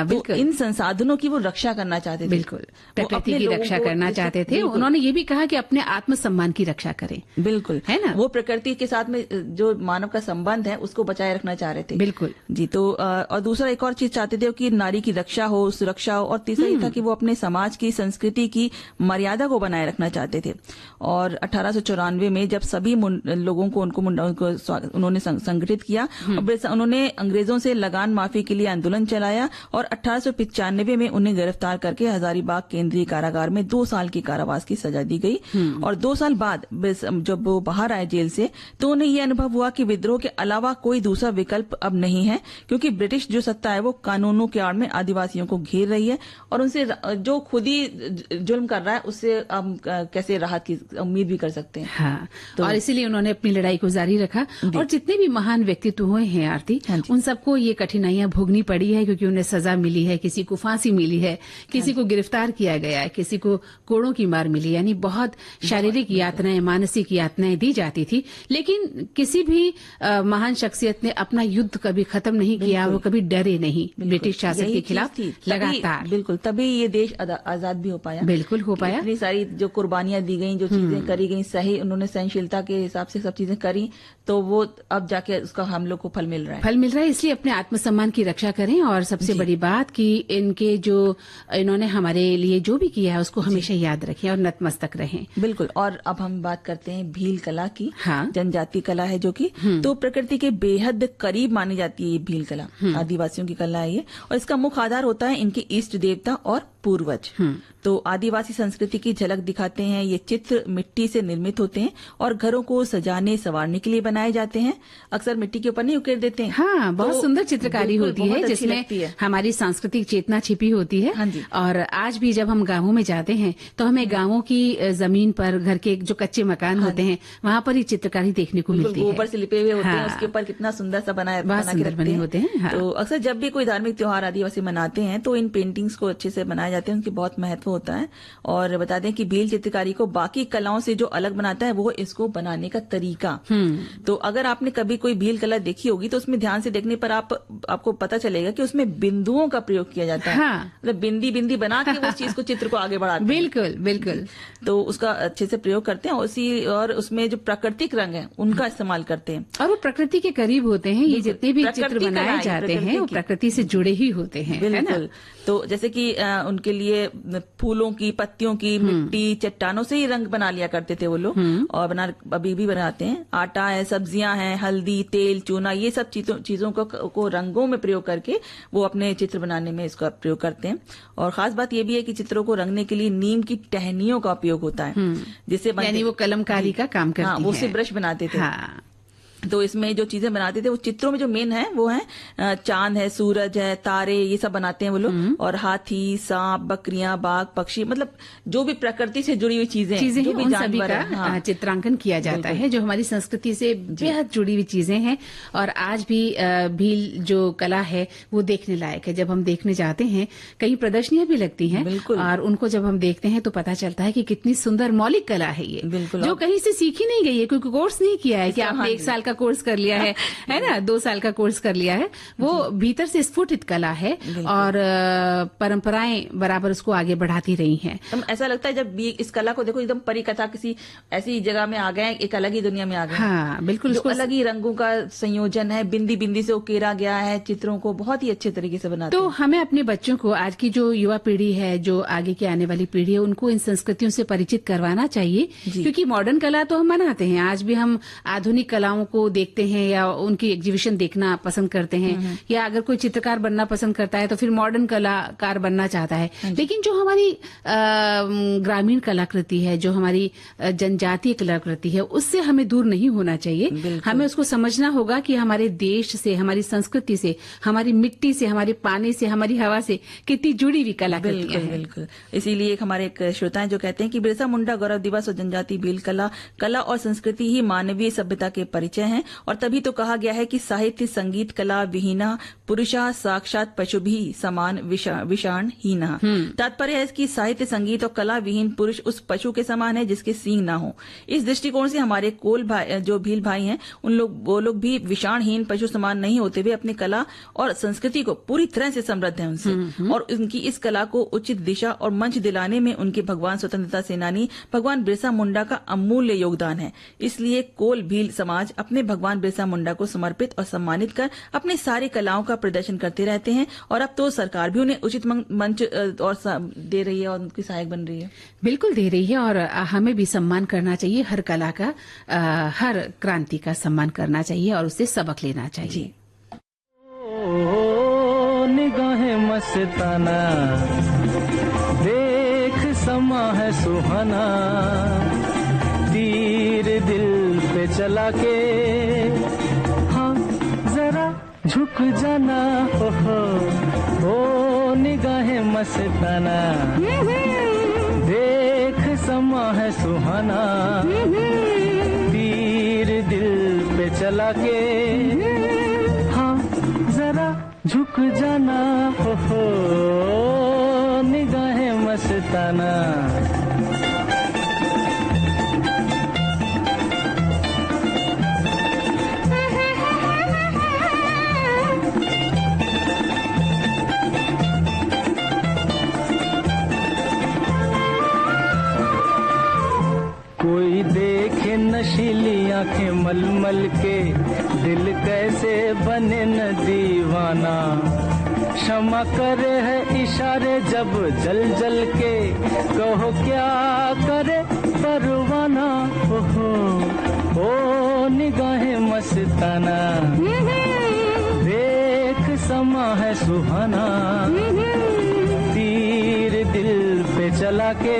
तो इन संसाधनों की वो रक्षा करना चाहते थे। बिल्कुल, प्रकृति की रक्षा करना चाहते थे। उन्होंने ये भी कहा कि अपने आत्मसम्मान की रक्षा करें। बिल्कुल, है ना। वो प्रकृति के साथ में जो मानव का संबंध है उसको बचाए रखना चाह रहे थे। बिल्कुल जी। तो और दूसरा एक और चीज चाहते थे कि नारी की रक्षा हो, सुरक्षा हो, और तीसरा ये था कि वो अपने समाज की संस्कृति की मर्यादा को बनाए रखना चाहते थे। और 1894 में जब सभी लोगों को उन्होंने संगठित किया और उन्होंने अंग्रेजों से लगान माफी के लिए आंदोलन चलाया और 1895 में उन्हें गिरफ्तार करके हजारीबाग केंद्रीय कारागार में 2 साल की कारावास की सजा दी गई। और 2 साल बाद जब वो बाहर आए जेल से तो उन्हें यह अनुभव हुआ कि विद्रोह के अलावा कोई दूसरा विकल्प अब नहीं है, क्योंकि ब्रिटिश जो सत्ता है वो कानूनों के आड़ में आदिवासियों को घेर रही है और उनसे जो खुद ही जुल्म कर रहा है उससे हम कैसे राहत की उम्मीद भी कर सकते हैं। हाँ, तो और इसीलिए उन्होंने अपनी लड़ाई को जारी रखा। और जितने भी महान व्यक्तित्व हुए हैं आरती, उन सबको ये कठिनाइयां भोगनी पड़ी है, क्योंकि उन्हें सजा मिली है, किसी को फांसी मिली है, किसी को गिरफ्तार किया गया है, किसी को कोड़ों की मार मिली, यानी बहुत शारीरिक यातनाएं, मानसिक यातनाएं दी जाती थी। लेकिन किसी भी महान शख्सियत ने अपना युद्ध कभी खत्म नहीं किया, वो कभी डरे नहीं ब्रिटिश शासन के खिलाफ लगातार। बिल्कुल, तभी ये देश आजाद भी हो पाया। बिल्कुल हो पाया। इतनी सारी जो कुर्बानियां दी गई, जो चीजें करी गई, सही उन्होंने सहनशीलता के हिसाब से सब चीजें करी, तो वो अब जाके उसका हम लोग को फल मिल रहा है। इसलिए अपने आत्मसम्मान की रक्षा करें, और सबसे बड़ी बात कि इन्होंने हमारे लिए जो भी किया है उसको हमेशा याद रखें और नतमस्तक रहें। बिल्कुल। और अब हम बात करते हैं भील कला की। हाँ। जनजाति कला है जो कि तो प्रकृति के बेहद करीब मानी जाती है ये भील कला। आदिवासियों की कला है ये, और इसका मुख्य आधार होता है इनके इष्ट देवता और पूर्वज। तो आदिवासी संस्कृति की झलक दिखाते हैं। ये चित्र मिट्टी से निर्मित होते हैं और घरों को सजाने संवारने के लिए बनाए जाते हैं। अक्सर मिट्टी के ऊपर नहीं उकेर देते हैं। हाँ, बहुत सुंदर चित्रकारी होती है, जिसमें हमारी सांस्कृतिक चेतना छिपी होती है। हाँ जी। और आज भी जब हम गांवों में जाते हैं तो हमें गांवों की जमीन पर घर के जो कच्चे मकान होते हैं वहां पर ही चित्रकारी देखने को मिलती है। गोबर से लिपे हुए होते हैं, उसके ऊपर कितना सुंदर सा बना के बने होते हैं। हाँ। तो अक्सर जब भी कोई धार्मिक त्योहार आदिवासी मनाते हैं तो इन पेंटिंग्स को अच्छे से बनाए जाते हैं, उनकी बहुत महत्व होता है। और बता दें कि भील चित्रकारी को बाकी कलाओं से जो अलग बनाता है वो इसको बनाने का तरीका। तो अगर आपने कभी कोई भील कला देखी होगी तो उसमें ध्यान से देखने पर आपको पता चलेगा कि उसमें बिंदुओं का प्रयोग किया जाता है। हाँ। मतलब बिंदी बना के उस चीज को, चित्र को आगे बढ़ाते हैं। बिल्कुल बिल्कुल। तो उसका अच्छे से प्रयोग करते हैं। और उसमें जो प्राकृतिक रंग है उनका इस्तेमाल करते हैं, और वो प्रकृति के करीब होते हैं। ये जितने भी चित्र बनाए जाते हैं वो प्रकृति से जुड़े ही होते हैं। बिल्कुल। तो जैसे कि उनके लिए फूलों की, पत्तियों की, मिट्टी, चट्टानों से ही रंग बना लिया करते थे वो लोग, और अभी भी बनाते हैं। आटा है, सब्जियां हैं, हल्दी, तेल, चूना, ये सब चीजों को रंगों में प्रयोग करके वो अपने चित्र बनाने में इसका प्रयोग करते हैं। और खास बात ये भी है कि चित्रों को रंगने के लिए नीम की टहनियों का उपयोग होता है, जिससे यानी वो कलमकारी का काम करती है। हाँ, वो से ब्रश बनाते थे। हाँ। तो इसमें जो चीजें बनाते थे वो चित्रों में जो मेन है वो है चांद है, सूरज है, तारे, ये सब बनाते हैं वो लोग। और हाथी, सांप, बकरियां, बाघ, पक्षी, मतलब जो भी प्रकृति से जुड़ी हुई चीजें हैं, जो भी उन जानवर सभी का हाँ। चित्रांकन किया जाता है, जो हमारी संस्कृति से बेहद जुड़ी हुई चीजें हैं। और आज भी भील जो कला है वो देखने लायक है। जब हम देखने जाते हैं, कई प्रदर्शनियां भी लगती हैं, और उनको जब हम देखते हैं तो पता चलता है कि कितनी सुंदर मौलिक कला है ये, जो कहीं से सीखी नहीं गई है, कोई कोर्स नहीं किया है कि आपने 1 साल का कोर्स कर लिया है ना, 2 साल का कोर्स कर लिया है। वो भीतर से स्फुटित कला है, और परंपराएं बराबर उसको आगे बढ़ाती रही हैं। ऐसा लगता है जब इस कला को देखो, एकदम परी कथा किसी ऐसी जगह में आ गए, एक अलग ही दुनिया में आ गए। हाँ, बिल्कुल। उसको अलग ही रंगों का संयोजन है, बिंदी से उकेरा गया है, चित्रों को बहुत ही अच्छे तरीके से बनाते हैं। तो हमें अपने बच्चों को, आज की जो युवा पीढ़ी है, जो आगे की आने वाली पीढ़ी है, उनको इन संस्कृतियों से परिचित करवाना चाहिए। क्योंकि मॉडर्न कला तो हम मनाते हैं, आज भी हम आधुनिक कलाओं को देखते हैं या उनकी एग्जीबिशन देखना पसंद करते हैं, या अगर कोई चित्रकार बनना पसंद करता है तो फिर मॉडर्न कलाकार बनना चाहता है। लेकिन जो हमारी ग्रामीण कलाकृति है, जो हमारी जनजातीय कलाकृति है, उससे हमें दूर नहीं होना चाहिए। हमें उसको समझना होगा कि हमारे देश से, हमारी संस्कृति से, हमारी मिट्टी से, हमारे पानी से, हमारी हवा से कितनी जुड़ी हुई कलाकृतियां हैं। बिल्कुल। इसीलिए हमारे एक श्रोता है जो कहते हैं कि बिरसा मुंडा गौरव दिवस और जनजाति भील कला और संस्कृति ही मानवीय सभ्यता के परिचय हैं। और तभी तो कहा गया है कि साहित्य, संगीत, कला विहीना पुरुषा साक्षात पशु भी समान विषाण हीना। तात्पर्य है कि साहित्य, संगीत और कला विहीन पुरुष उस पशु के समान है जिसके सींग ना हो। इस दृष्टिकोण से हमारे कोल भाई, जो भील भाई हैं, वो लोग भी विषाणहीन पशु समान नहीं होते हुए अपनी कला और संस्कृति को पूरी तरह से समृद्ध है उनसे। और उनकी इस कला को उचित दिशा और मंच दिलाने में उनके भगवान स्वतंत्रता सेनानी भगवान बिरसा मुंडा का अमूल्य योगदान है। इसलिए कोल भील समाज अपने भगवान बिरसा मुंडा को समर्पित और सम्मानित कर अपने सारी कलाओं का प्रदर्शन करते रहते हैं। और अब तो सरकार भी उन्हें उचित मंच और दे रही है और उनकी सहायक बन रही है। बिल्कुल दे रही है, और हमें भी सम्मान करना चाहिए। हर कला का, हर क्रांति का सम्मान करना चाहिए और उससे सबक लेना चाहिए। निगाहें मस्ताना, देख समा है सुहाना, तीर दिल पे चला के, हाँ जरा झुक जाना, हो निगाहें मस्ताना, देख समा है सुहाना, तीर दिल पे चला के, हाँ जरा झुक जाना हो निगाहें मस्ताना। कोई देखे नशीली आंखें मलमल के, दिल कैसे बने न दीवाना। क्षमा करे है इशारे जब जल जल के, कहो क्या करे परवाना। ओहो ओ निगाहें मस्ताना, देख समा है सुहाना। तीर दिल पे चला के,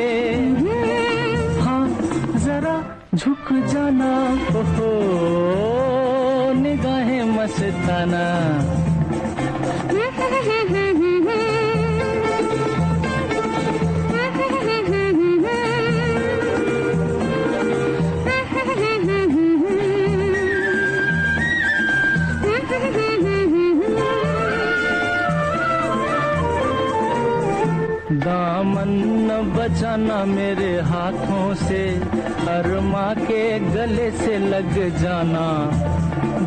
जरा झुक जाना हो निगाहें मस्ताना। दामन न बचाना मेरे हाथों से, अरमा के गले से लग जाना।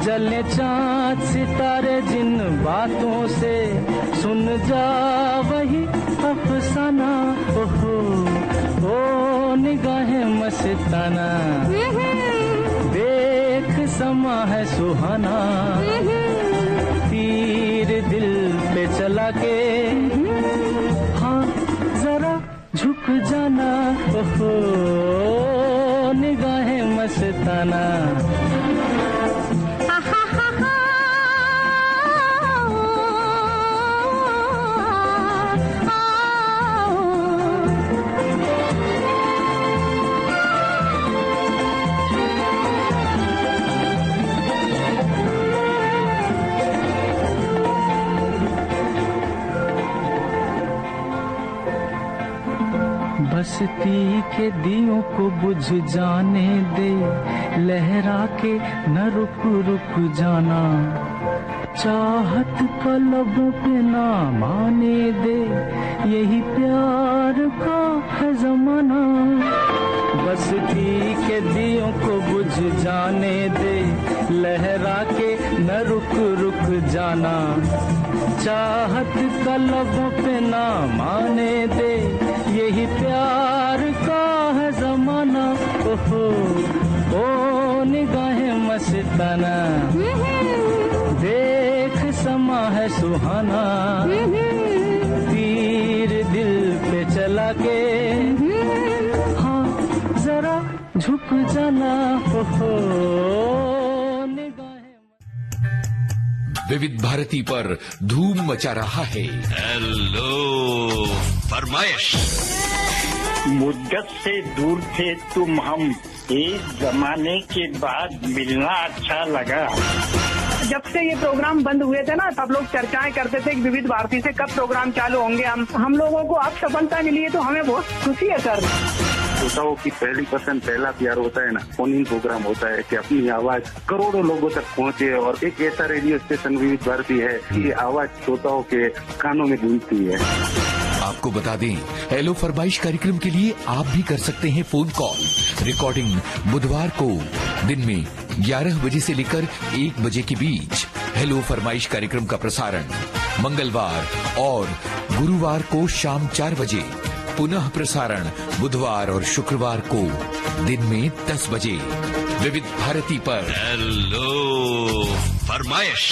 जले चाँद सितारे जिन बातों से, सुन जा वही अफसाना। ओहो ओ निगाहें मस्ताना, देख समा है सुहाना। तीर दिल पे चला के, जरा झुक जाना ओहो निगाहें मस्ताना। बस्ती के दियों को बुझ जाने दे, लहरा के न रुक रुक जाना। चाहत का लबों पे ना माने दे, यही प्यार का है जमाना। बस्ती के दियों को बुझ जाने दे, लहरा के न रुक रुक जाना। चाहत का लबों पे ना माने दे, यही प्यार का है जमाना। ओहो ओ निगाहें मस्ताना, देख समा है सुहाना। तीर दिल पे चला के, हाँ जरा झुक जाना ओहो निगाहें। विविध भारती पर धूम मचा रहा है हेलो फरमाइश। मुद्दत से दूर थे तुम हम, एक जमाने के बाद मिलना अच्छा लगा। जब से ये प्रोग्राम बंद हुए थे ना, तब लोग चर्चाएं करते थे कि विविध भारती से कब प्रोग्राम चालू होंगे। हम लोगों को अब सफलता मिली है तो हमें बहुत खुशी है सर। श्रोताओं की पहली पसंद पहला प्यार होता है ना, फोन इन प्रोग्राम होता है कि अपनी आवाज करोड़ों लोगों तक पहुंचे। और एक ऐसा रेडियो स्टेशन विविध भारती है कि आवाज श्रोताओं के कानों में गूंजती है। आपको बता दें, हेलो फरमाइश कार्यक्रम के लिए आप भी कर सकते हैं फोन कॉल। रिकॉर्डिंग बुधवार को दिन में 11 बजे से लेकर 1 बजे के बीच। हेलो फरमाइश कार्यक्रम का प्रसारण मंगलवार और गुरुवार को शाम 4 बजे। पुनः प्रसारण बुधवार और शुक्रवार को दिन में 10 बजे विविध भारती पर। हेलो फरमाइश।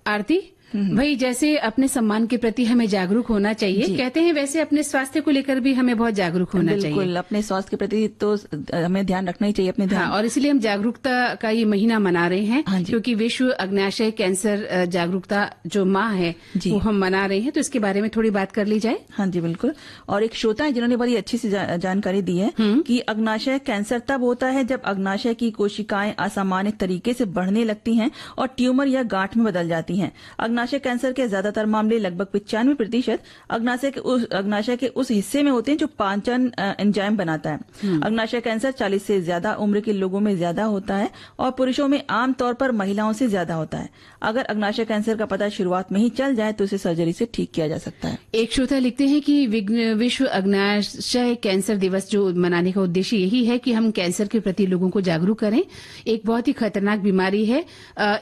आरती भाई, जैसे अपने सम्मान के प्रति हमें जागरूक होना चाहिए, कहते हैं वैसे अपने स्वास्थ्य को लेकर भी हमें बहुत जागरूक होना चाहिए। बिल्कुल, अपने स्वास्थ्य के प्रति तो हमें ध्यान रखना ही चाहिए अपने ध्यान। हाँ, और इसलिए हम जागरूकता का ये महीना मना रहे हैं, क्योंकि विश्व अग्नाशय कैंसर जागरूकता जो माह है वो हम मना रहे हैं। तो इसके बारे में थोड़ी बात कर ली जाए। हाँ जी बिल्कुल। और एक श्रोता है जिन्होंने बड़ी अच्छी सी जानकारी दी है कि अग्नाशय कैंसर तब होता है जब अग्नाशय की कोशिकाएं असामान्य तरीके से बढ़ने लगती हैं और ट्यूमर या गांठ में बदल जाती हैं। अग्नाशय कैंसर के ज्यादातर मामले लगभग 95% अग्नाशय के उस हिस्से में होते हैं जो पाचन एंजाइम बनाता है। अग्नाशय कैंसर 40 से ज्यादा उम्र के लोगों में ज्यादा होता है और पुरुषों में आमतौर पर महिलाओं से ज्यादा होता है। अगर अग्नाशय कैंसर का पता शुरुआत में ही चल जाए तो इसे सर्जरी से ठीक किया जा सकता है। एक श्रोता लिखते हैं कि विश्व अग्नाशय कैंसर दिवस जो मनाने का उद्देश्य यही है कि हम कैंसर के प्रति लोगों को जागरूक करें। एक बहुत ही खतरनाक बीमारी है।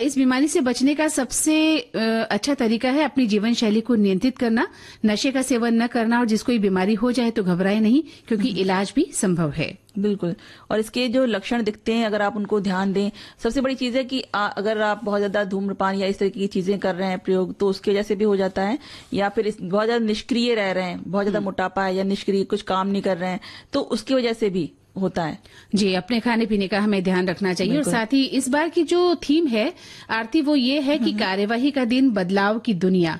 इस बीमारी से बचने का सबसे अच्छा तरीका है अपनी जीवन शैली को नियंत्रित करना, नशे का सेवन न करना, और जिसको ये बीमारी हो जाए तो घबराए नहीं, क्योंकि इलाज भी संभव है। बिल्कुल। और इसके जो लक्षण दिखते हैं अगर आप उनको ध्यान दें, सबसे बड़ी चीज है कि अगर आप बहुत ज्यादा धूम्रपान या इस तरह की चीजें कर रहे हैं प्रयोग, तो उसकी वजह से भी हो जाता है, या फिर बहुत ज्यादा निष्क्रिय रह रहे हैं, बहुत ज्यादा मोटापा है या निष्क्रिय कुछ काम नहीं कर रहे हैं, तो उसकी वजह से भी होता है। जी, अपने खाने पीने का हमें ध्यान रखना चाहिए। और साथ ही इस बार की जो थीम है आरती वो ये है कि कार्यवाही का दिन, बदलाव की दुनिया।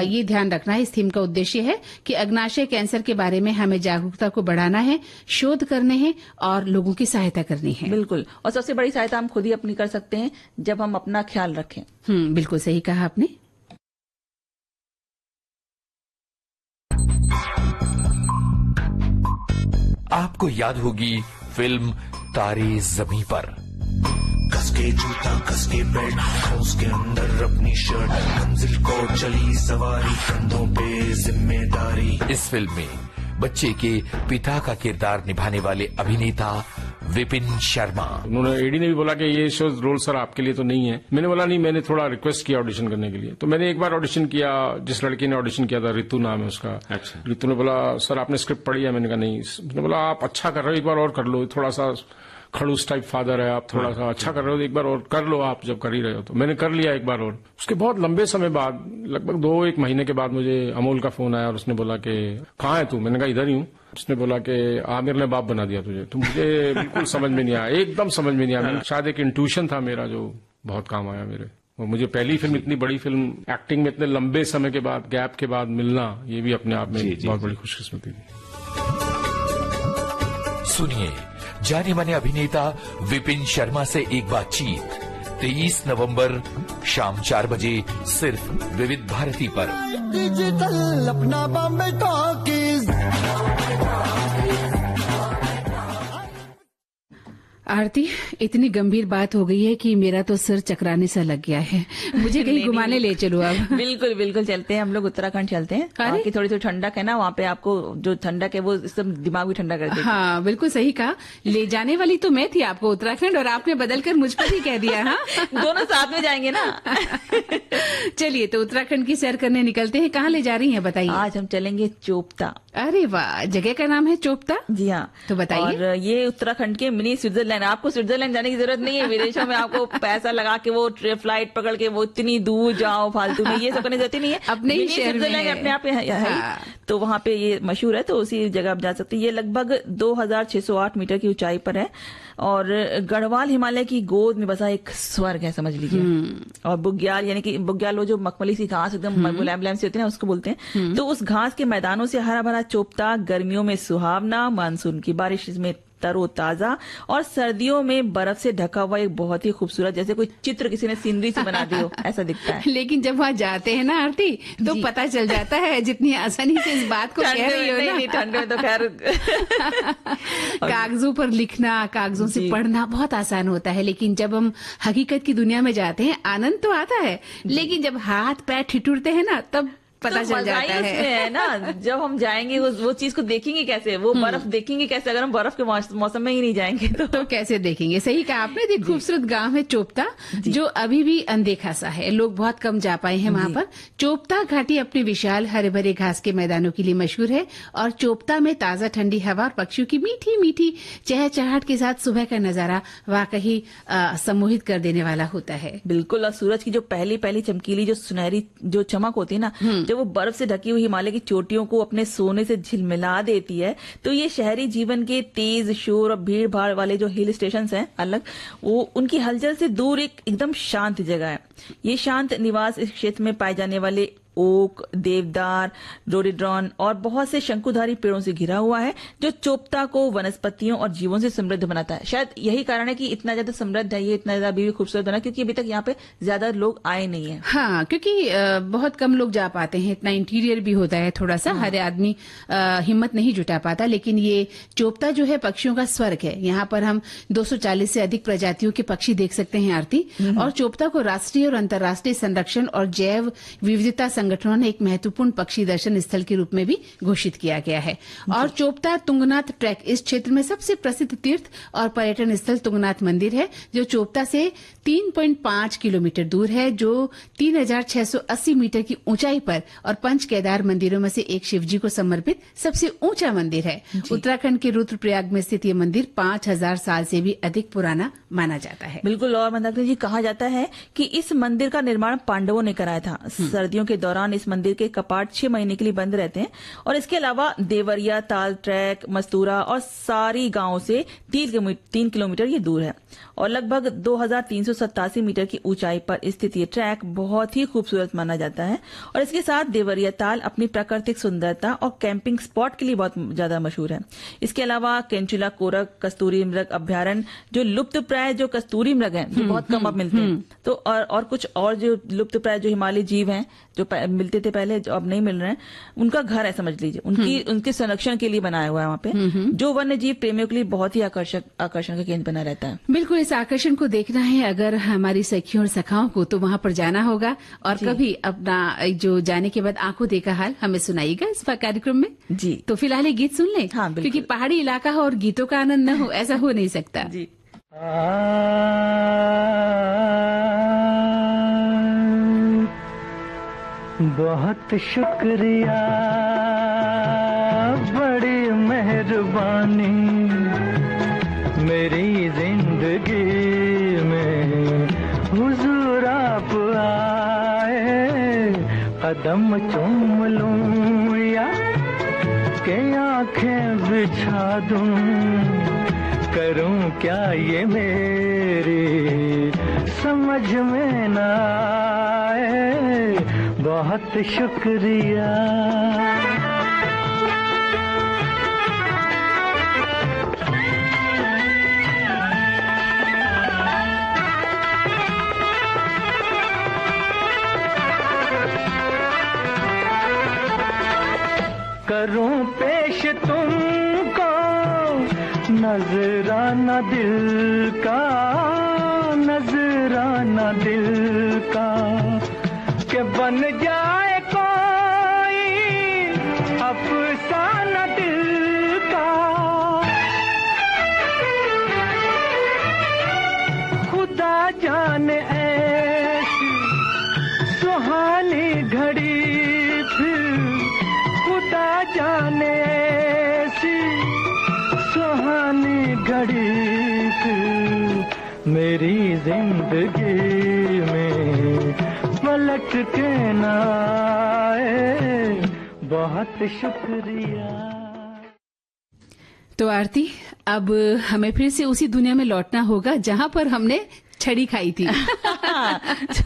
ये ध्यान रखना है। इस थीम का उद्देश्य है कि अग्नाशय कैंसर के बारे में हमें जागरूकता को बढ़ाना है, शोध करने हैं और लोगों की सहायता करनी है। बिल्कुल। और सबसे बड़ी सहायता हम खुद ही अपनी कर सकते हैं जब हम अपना ख्याल रखें। बिल्कुल सही कहा आपने। आपको याद होगी फिल्म तारे ज़मीं पर। कसके जूता कसके बेल्ट, उसके अंदर अपनी शर्ट, मंजिल को चली सवारी, कंधों पे जिम्मेदारी। इस फिल्म में बच्चे के पिता का किरदार निभाने वाले अभिनेता विपिन शर्मा। उन्होंने एडी ने भी बोला कि ये शो रोल सर आपके लिए तो नहीं है। मैंने बोला नहीं, मैंने थोड़ा रिक्वेस्ट किया ऑडिशन करने के लिए। तो मैंने एक बार ऑडिशन किया, जिस लड़की ने ऑडिशन किया था, रितु नाम है उसका। अच्छा। रितु ने बोला सर आपने स्क्रिप्ट पढ़ी है? मैंने कहा नहीं। उसने बोला आप अच्छा कर रहे हो, एक बार और कर लो, थोड़ा सा खड़ूस टाइप फादर है आप, थोड़ा सा अच्छा कर रहे हो, एक बार और कर लो आप जब कर ही रहे हो। तो मैंने कर लिया एक बार और। उसके बहुत लंबे समय बाद, लगभग 2-1 महीने के बाद मुझे अमोल का फोन आया और उसने बोला कि कहाँ है तू? मैंने कहा इधर ही हूँ। उसने बोला कि आमिर ने बाप बना दिया तुझे। तो मुझे बिल्कुल समझ में नहीं आया, एकदम समझ में नहीं आया। शायद एक इंट्यूशन था मेरा जो बहुत काम आया मेरे। और मुझे पहली फिल्म, इतनी बड़ी फिल्म एक्टिंग में इतने लंबे समय के बाद, गैप के बाद मिलना, ये भी अपने आप में बहुत बड़ी खुशकिस्मती थी। सुनिए जाने माने अभिनेता विपिन शर्मा से एक बातचीत 23 नवंबर शाम 4 बजे सिर्फ विविध भारती पर। डिजिटल अपना बॉम्बे टॉकीज। आरती, इतनी गंभीर बात हो गई है कि मेरा तो सिर चकराने सा लग गया है। मुझे कहीं घुमाने ले चलो अब। बिल्कुल बिल्कुल चलते हैं हम लोग, उत्तराखंड चलते हैं। वहाँ की थोड़ी थोड़ी ठंडक है ना, वहाँ पे आपको जो ठंडक है वो एकदम दिमाग भी ठंडा कर देती है। हाँ बिल्कुल सही कहा। ले जाने वाली तो मैं थी आपको उत्तराखंड, और आपने बदलकर मुझ पर ही कह दिया। हाँ दोनों साथ में जाएंगे ना। चलिए तो उत्तराखंड की सैर करने निकलते हैं। कहाँ ले जा रही हैं बताइए? आज हम चलेंगे चोपता। अरे वाह, जगह का नाम है चोपता? जी हाँ। तो बताइए। और ये उत्तराखंड के मिनी स्विट्जरलैंड। आपको स्विट्जरलैंड जाने की जरूरत नहीं है। विदेशों में आपको पैसा लगा के वो फ्लाइट पकड़ के वो इतनी दूर जाओ फालतू में, ये सब करने की जरूरत नहीं है। अपने ही शहर में अपने आप है। तो वहाँ पे ये मशहूर है, तो उसी जगह आप जा सकते हैं। ये लगभग 2608 मीटर की ऊंचाई पर है और गढ़वाल हिमालय की गोद में बसा एक स्वर्ग है, समझ लीजिए। और बुग्याल, यानी कि बुग्याल वो जो मखमली सी घास एकदम मुलायम मुलायम सी होती है ना, उसको बोलते हैं। तो उस घास के मैदानों से हरा भरा चोपता गर्मियों में सुहावना, मानसून की बारिश में तरोताजा और सर्दियों में बर्फ से ढका हुआ एक बहुत ही खूबसूरत, जैसे कोई चित्र किसी ने सीनरी से बना दी हो, ऐसा दिखता है। लेकिन जब वहाँ जाते हैं ना आरती, तो पता चल जाता है जितनी आसानी से इस बात को कह रही हो ना। ठंड में तो खैर कागजों पर लिखना, कागजों से पढ़ना बहुत आसान होता है, लेकिन जब हम हकीकत की दुनिया में जाते हैं आनंद तो आता है, लेकिन जब हाथ पैर ठिठुरते हैं ना तब पता चल जाता है ना। जब हम जाएंगे वो चीज को देखेंगे कैसे, वो बर्फ देखेंगे कैसे, अगर हम बर्फ के मौसम में ही नहीं जाएंगे तो कैसे देखेंगे। सही कहा आपने। एक खूबसूरत गांव है चोपता, जो अभी भी अनदेखा सा है, लोग बहुत कम जा पाए हैं वहां पर। चोपता घाटी अपने विशाल हरे भरे घास के मैदानों के लिए मशहूर है और चोपता में ताजा ठंडी हवा और पक्षियों की मीठी मीठी चहचहाट के साथ सुबह का नजारा वाकई सम्मोहित कर देने वाला होता है। बिल्कुल। और सूरज की जो पहली चमकीली जो सुनहरी जो चमक होती है ना, जब वो बर्फ से ढकी हुई हिमालय की चोटियों को अपने सोने से झिलमिला देती है, तो ये शहरी जीवन के तेज शोर और भीड़ भाड़ वाले जो हिल स्टेशन हैं अलग, वो उनकी हलचल से दूर एक एकदम शांत जगह है। ये शांत निवास इस क्षेत्र में पाए जाने वाले ओक, देवदार, रोडोडेंड्रॉन और बहुत से शंकुधारी पेड़ों से घिरा हुआ है, जो चोपता को वनस्पतियों और जीवों से समृद्ध बनाता है। शायद यही कारण है कि इतना ज्यादा समृद्ध है, ये इतना ज्यादा अभी भी खूबसूरत बना, क्योंकि अभी तक यहाँ पे ज्यादा लोग आए नहीं है। हाँ, क्योंकि बहुत कम लोग जा पाते हैं, इतना इंटीरियर भी होता है थोड़ा सा, हर आदमी हिम्मत नहीं जुटा पाता। लेकिन ये चोपता जो है पक्षियों का स्वर्ग है। यहाँ पर हम 240 से अधिक प्रजातियों के पक्षी देख सकते हैं आरती। और चोपता को राष्ट्रीय और अंतर्राष्ट्रीय संरक्षण और जैव विविधता संगठनों ने एक महत्वपूर्ण पक्षी दर्शन स्थल के रूप में भी घोषित किया गया है। और चोपता तुंगनाथ ट्रैक इस क्षेत्र में सबसे प्रसिद्ध तीर्थ और पर्यटन स्थल तुंगनाथ मंदिर है, जो चोपता से 3.5 किलोमीटर दूर है, जो 3680 मीटर की ऊंचाई पर और पंच केदार मंदिरों में से एक शिवजी को समर्पित सबसे ऊंचा मंदिर है। उत्तराखंड के रुद्रप्रयाग में स्थित ये मंदिर 5000 साल से भी अधिक पुराना माना जाता है। बिल्कुल। और मंदाकिनी जी, कहा जाता है कि इस मंदिर का निर्माण पांडवों ने कराया था। सर्दियों के दौरान इस मंदिर के कपाट 6 महीने के लिए बंद रहते हैं। और इसके अलावा देवरिया, ताल ट्रैक, मस्तूरा और सारी गांव से 3 किलोमीटर ये दूर है और लगभग 2387 मीटर की ऊंचाई पर स्थित ये ट्रैक बहुत ही खूबसूरत माना जाता है। और इसके साथ देवरिया ताल अपनी प्राकृतिक सुंदरता और कैंपिंग स्पॉट के लिए बहुत ज्यादा मशहूर है। इसके अलावा केंचुला कोरक कस्तूरी मृग अभ्यारण्य, जो लुप्त प्राय जो कस्तूरी मृग हैं, जो बहुत कम अब मिलते हैं, तो और कुछ और जो लुप्त प्राय जो हिमालय जीव हैं जो मिलते थे पहले, जो अब नहीं मिल रहे हैं, उनका घर है समझ लीजिए, उनके संरक्षण के लिए बनाया हुआ है वहाँ पे, जो वन्य जीव प्रेमियों के लिए बहुत ही आकर्षण का केंद्र बना रहता है। बिल्कुल, इस आकर्षण को देखना है अगर हमारी सखियों और सखाओं को, तो वहाँ पर जाना होगा। और कभी अपना जो जाने के बाद आंखों देखा हाल हमें सुनाइएगा इस कार्यक्रम में। जी, तो फिलहाल ये गीत सुन लें। हाँ, क्योंकि पहाड़ी इलाका हो और गीतों का आनंद न हो, ऐसा हो नहीं सकता। जी। बहुत शुक्रिया, बड़ी मेहरबानी, मेरी जिंदगी में हुजूर आप आए। कदम चूम लूं या के आंखें बिछा दूं, करूं क्या ये मेरी समझ में न आए। बहुत शुक्रिया। करूं पेश तुमको नजराना दिल का, नजराना दिल का, के बन जाए कोई अफसाना दिल का। खुदा जाने ऐसी सुहानी घड़ी फिर, खुदा जाने ऐसी सुहानी घड़ी फिर मेरी जिंदगी में पलट के न आए। बहुत शुक्रिया। तो आरती, अब हमें फिर से उसी दुनिया में लौटना होगा जहां पर हमने छड़ी खाई थी।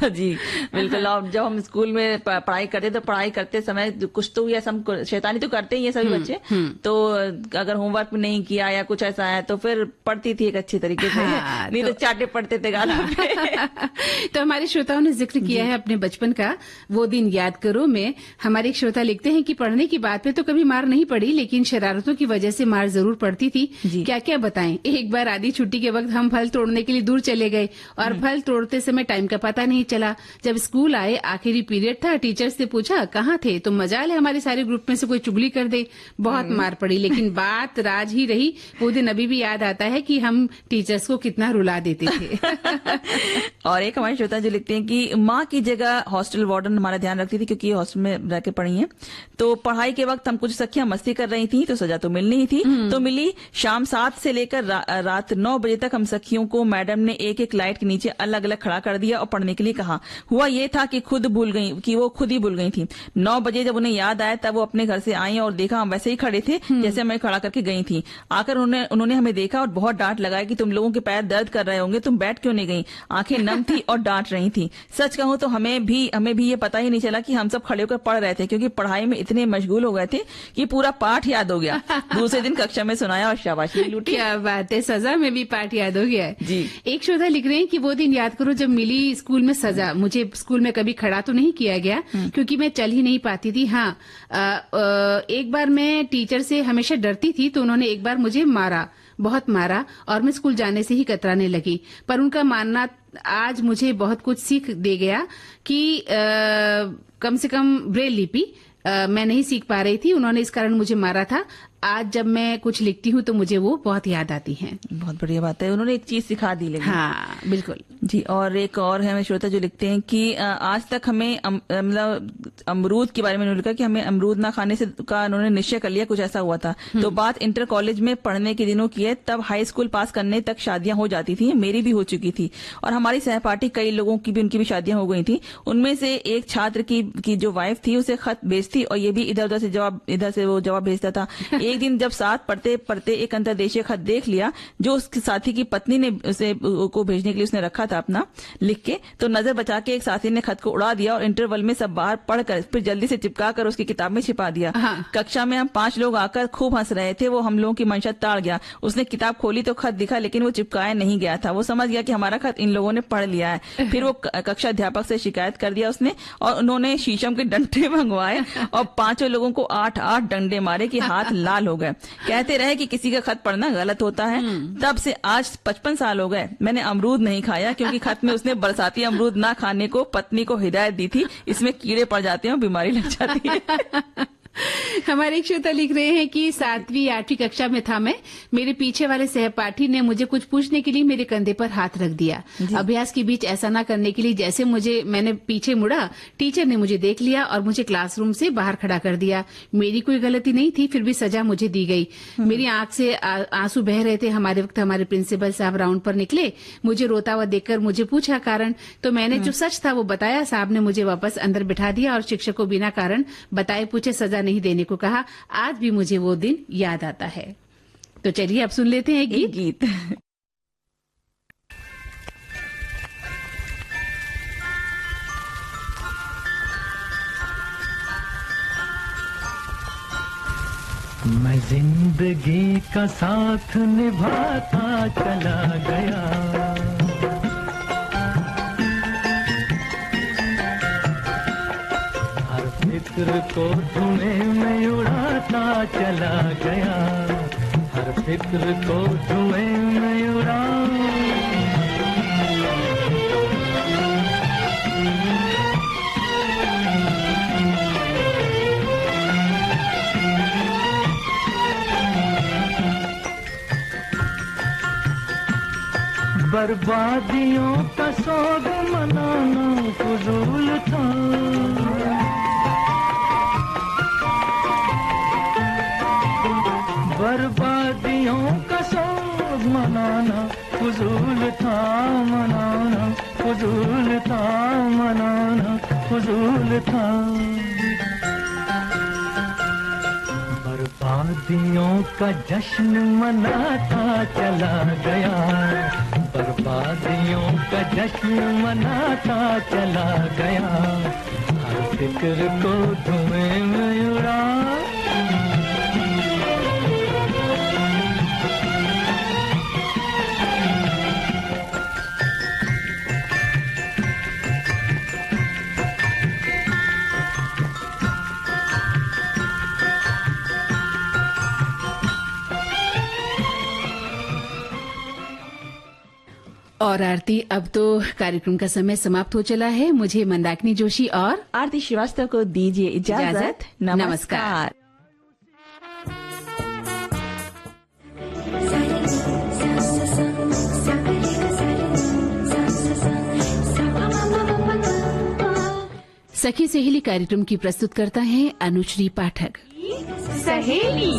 जी बिल्कुल। और जब हम स्कूल में पढ़ाई करते तो पढ़ाई करते समय कुछ तो ऐसा हम शैतानी तो करते ही है सभी बच्चे, तो अगर होमवर्क नहीं किया या कुछ ऐसा है तो फिर पढ़ती थी एक अच्छी तरीके से। हाँ, नहीं तो चाटे पढ़ते थे गाना पे। तो हमारे श्रोताओं ने जिक्र किया है अपने बचपन का, वो दिन याद करो में हमारे एक श्रोता लिखते हैं कि पढ़ने की बात पे तो कभी मार नहीं पड़ी, लेकिन शरारतों की वजह से मार जरूर पड़ती थी। क्या क्या बताएं। एक बार आधी छुट्टी के वक्त हम फल तोड़ने के लिए दूर चले गए और फल तोड़ते समय टाइम का पता नहीं चला। जब स्कूल आए, आखिरी पीरियड था, टीचर से पूछा कहाँ थे, तो मजाल है हमारे सारे ग्रुप में से कोई चुगली कर दे। बहुत मार पड़ी, लेकिन बात राज ही रही। वो दिन अभी भी याद आता है कि हम टीचर्स को कितना रुला देते थे। और एक हमारे श्रोता जो लिखते हैं कि माँ की जगह हॉस्टल वार्डन हमारा ध्यान रखती थी, क्योंकि हॉस्टल में रह के पढ़ी है। तो पढ़ाई के वक्त हम कुछ सखियां मस्ती कर रही थी, तो सजा तो मिलनी ही थी। तो मिली। शाम 7 से लेकर रात 9 बजे तक हम सखियों को मैडम ने एक एक लाइट के नीचे अलग अलग खड़ा कर दिया। दिया और पढ़ने के लिए कहा। हुआ ये था कि वो खुद ही भूल गई थी। 9 बजे जब उन्हें याद आया तब वो अपने घर से आई और देखा हम वैसे ही खड़े थे जैसे मैं खड़ा करके गई थी। आकर उन्होंने हमें देखा और बहुत डांट लगाया कि तुम लोगों के पैर दर्द कर रहे होंगे, तुम बैठ क्यों नहीं गई। आंखें नम थी और डांट रही थी। सच कहूं तो हमें भी ये पता ही नहीं चला कि हम सब खड़े होकर पढ़ रहे थे, क्योंकि पढ़ाई में इतने मशगूल हो गए थे कि पूरा पाठ याद हो गया। दूसरे दिन कक्षा में सुनाया और शाबाशी लूटी। क्या बात है, सजा में भी पाठ याद हो गया है जी। एक श्रोता लिख रहे हैं कि वो दिन याद करो जब मिली स्कूल में सजा। मुझे स्कूल में कभी खड़ा तो नहीं किया गया क्योंकि मैं चल ही नहीं पाती थी। हाँ, एक बार मैं टीचर से हमेशा डरती थी तो उन्होंने एक बार मुझे बहुत मारा और मैं स्कूल जाने से ही कतराने लगी। पर उनका मानना आज मुझे बहुत कुछ सीख दे गया कि कम से कम ब्रेल लिपि मैं नहीं सीख पा रही थी, उन्होंने इस कारण मुझे मारा था। आज जब मैं कुछ लिखती हूँ तो मुझे वो बहुत याद आती हैं। बहुत बढ़िया बात है, उन्होंने एक चीज सिखा दी। लेकिन हाँ बिल्कुल जी। और एक और है हमें श्रोता जो लिखते हैं कि आज तक हमें मतलब अमरूद के बारे में उन्होंने लिखा कि हमें अमरूद ना खाने से का उन्होंने निश्चय कर लिया, कुछ ऐसा हुआ था। तो बात इंटर कॉलेज में पढ़ने के दिनों की है, तब हाई स्कूल पास करने तक शादियां हो जाती थी, मेरी भी हो चुकी थी और हमारी सहपाठी कई लोगों की भी उनकी भी शादियां हो गई थी। उनमें से एक छात्र की जो वाइफ थी उसे खत भेजती और ये भी इधर से वो जवाब भेजता था। एक दिन जब साथ पढ़ते पढ़ते एक अंतर्देशीय खत देख लिया जो उसके साथी की पत्नी ने उसे को भेजने के लिए उसने रखा था अपना लिख के, तो नजर बचा के एक साथी ने खत को उड़ा दिया और इंटरवल में सब बाहर पढ़कर फिर जल्दी से चिपका कर उसकी किताब में छिपा दिया। हाँ। कक्षा में हम 5 लोग आकर खूब हंस रहे थे, वो हम लोगों की मंशा ताड़ गया। उसने किताब खोली तो खत दिखा लेकिन वो चिपकाया नहीं गया था। वो समझ गया कि हमारा खत इन लोगों ने पढ़ लिया है। फिर वो कक्षा अध्यापक से शिकायत कर दिया उसने और उन्होंने शीशम के डंडे मंगवाए और 5 लोगों को 8 डंडे मारे कि हाथ लाल हो गए। कहते रहे कि किसी का खत पढ़ना गलत होता है। तब से आज 55 साल हो गए, मैंने अमरूद नहीं खाया क्योंकि खत में उसने बरसाती अमरूद ना खाने को पत्नी को हिदायत दी थी, इसमें कीड़े पड़ जाते हैं और बीमारी लग जाती है। हमारे एक श्रोता लिख रहे हैं कि 7वीं 8वीं कक्षा में था मैं, मेरे पीछे वाले सहपाठी ने मुझे कुछ पूछने के लिए मेरे कंधे पर हाथ रख दिया। अभ्यास के बीच ऐसा ना करने के लिए जैसे मैंने पीछे मुड़ा, टीचर ने मुझे देख लिया और मुझे क्लासरूम से बाहर खड़ा कर दिया। मेरी कोई गलती नहीं थी, फिर भी सजा मुझे दी गई। मेरी आंख से आंसू बह रहे थे। हमारे वक्त हमारे प्रिंसिपल साहब राउंड पर निकले, मुझे रोता हुआ देखकर मुझे पूछा कारण, तो मैंने जो सच था वो बताया। साहब ने मुझे वापस अंदर बिठा दिया और शिक्षक को बिना कारण बताए पूछे सजा नहीं देने को कहा। आज भी मुझे वो दिन याद आता है। तो चलिए अब सुन लेते हैं गीत। मैं जिंदगी का साथ निभाता चला गया, फिक्र को धुएं में उड़ाता चला गया, हर फिक्र को धुएं में उड़ा। बर्बादियों का सोग मनाना फजूल था, बर्बादियों का सोग मनाना फजूल था, मनाना फजूल था, मनाना फजूल था। बर्बादियों का जश्न मनाता चला गया, बर्बादियों का जश्न मनाता चला गया, हर फिक्र को धुएं में उड़ा। और आरती, अब तो कार्यक्रम का समय समाप्त हो चला है। मुझे मंदाकिनी जोशी और आरती श्रीवास्तव को दीजिए इजाजत। नमस्कार। सखी सहेली कार्यक्रम की प्रस्तुत करता है अनुश्री पाठक। सहेली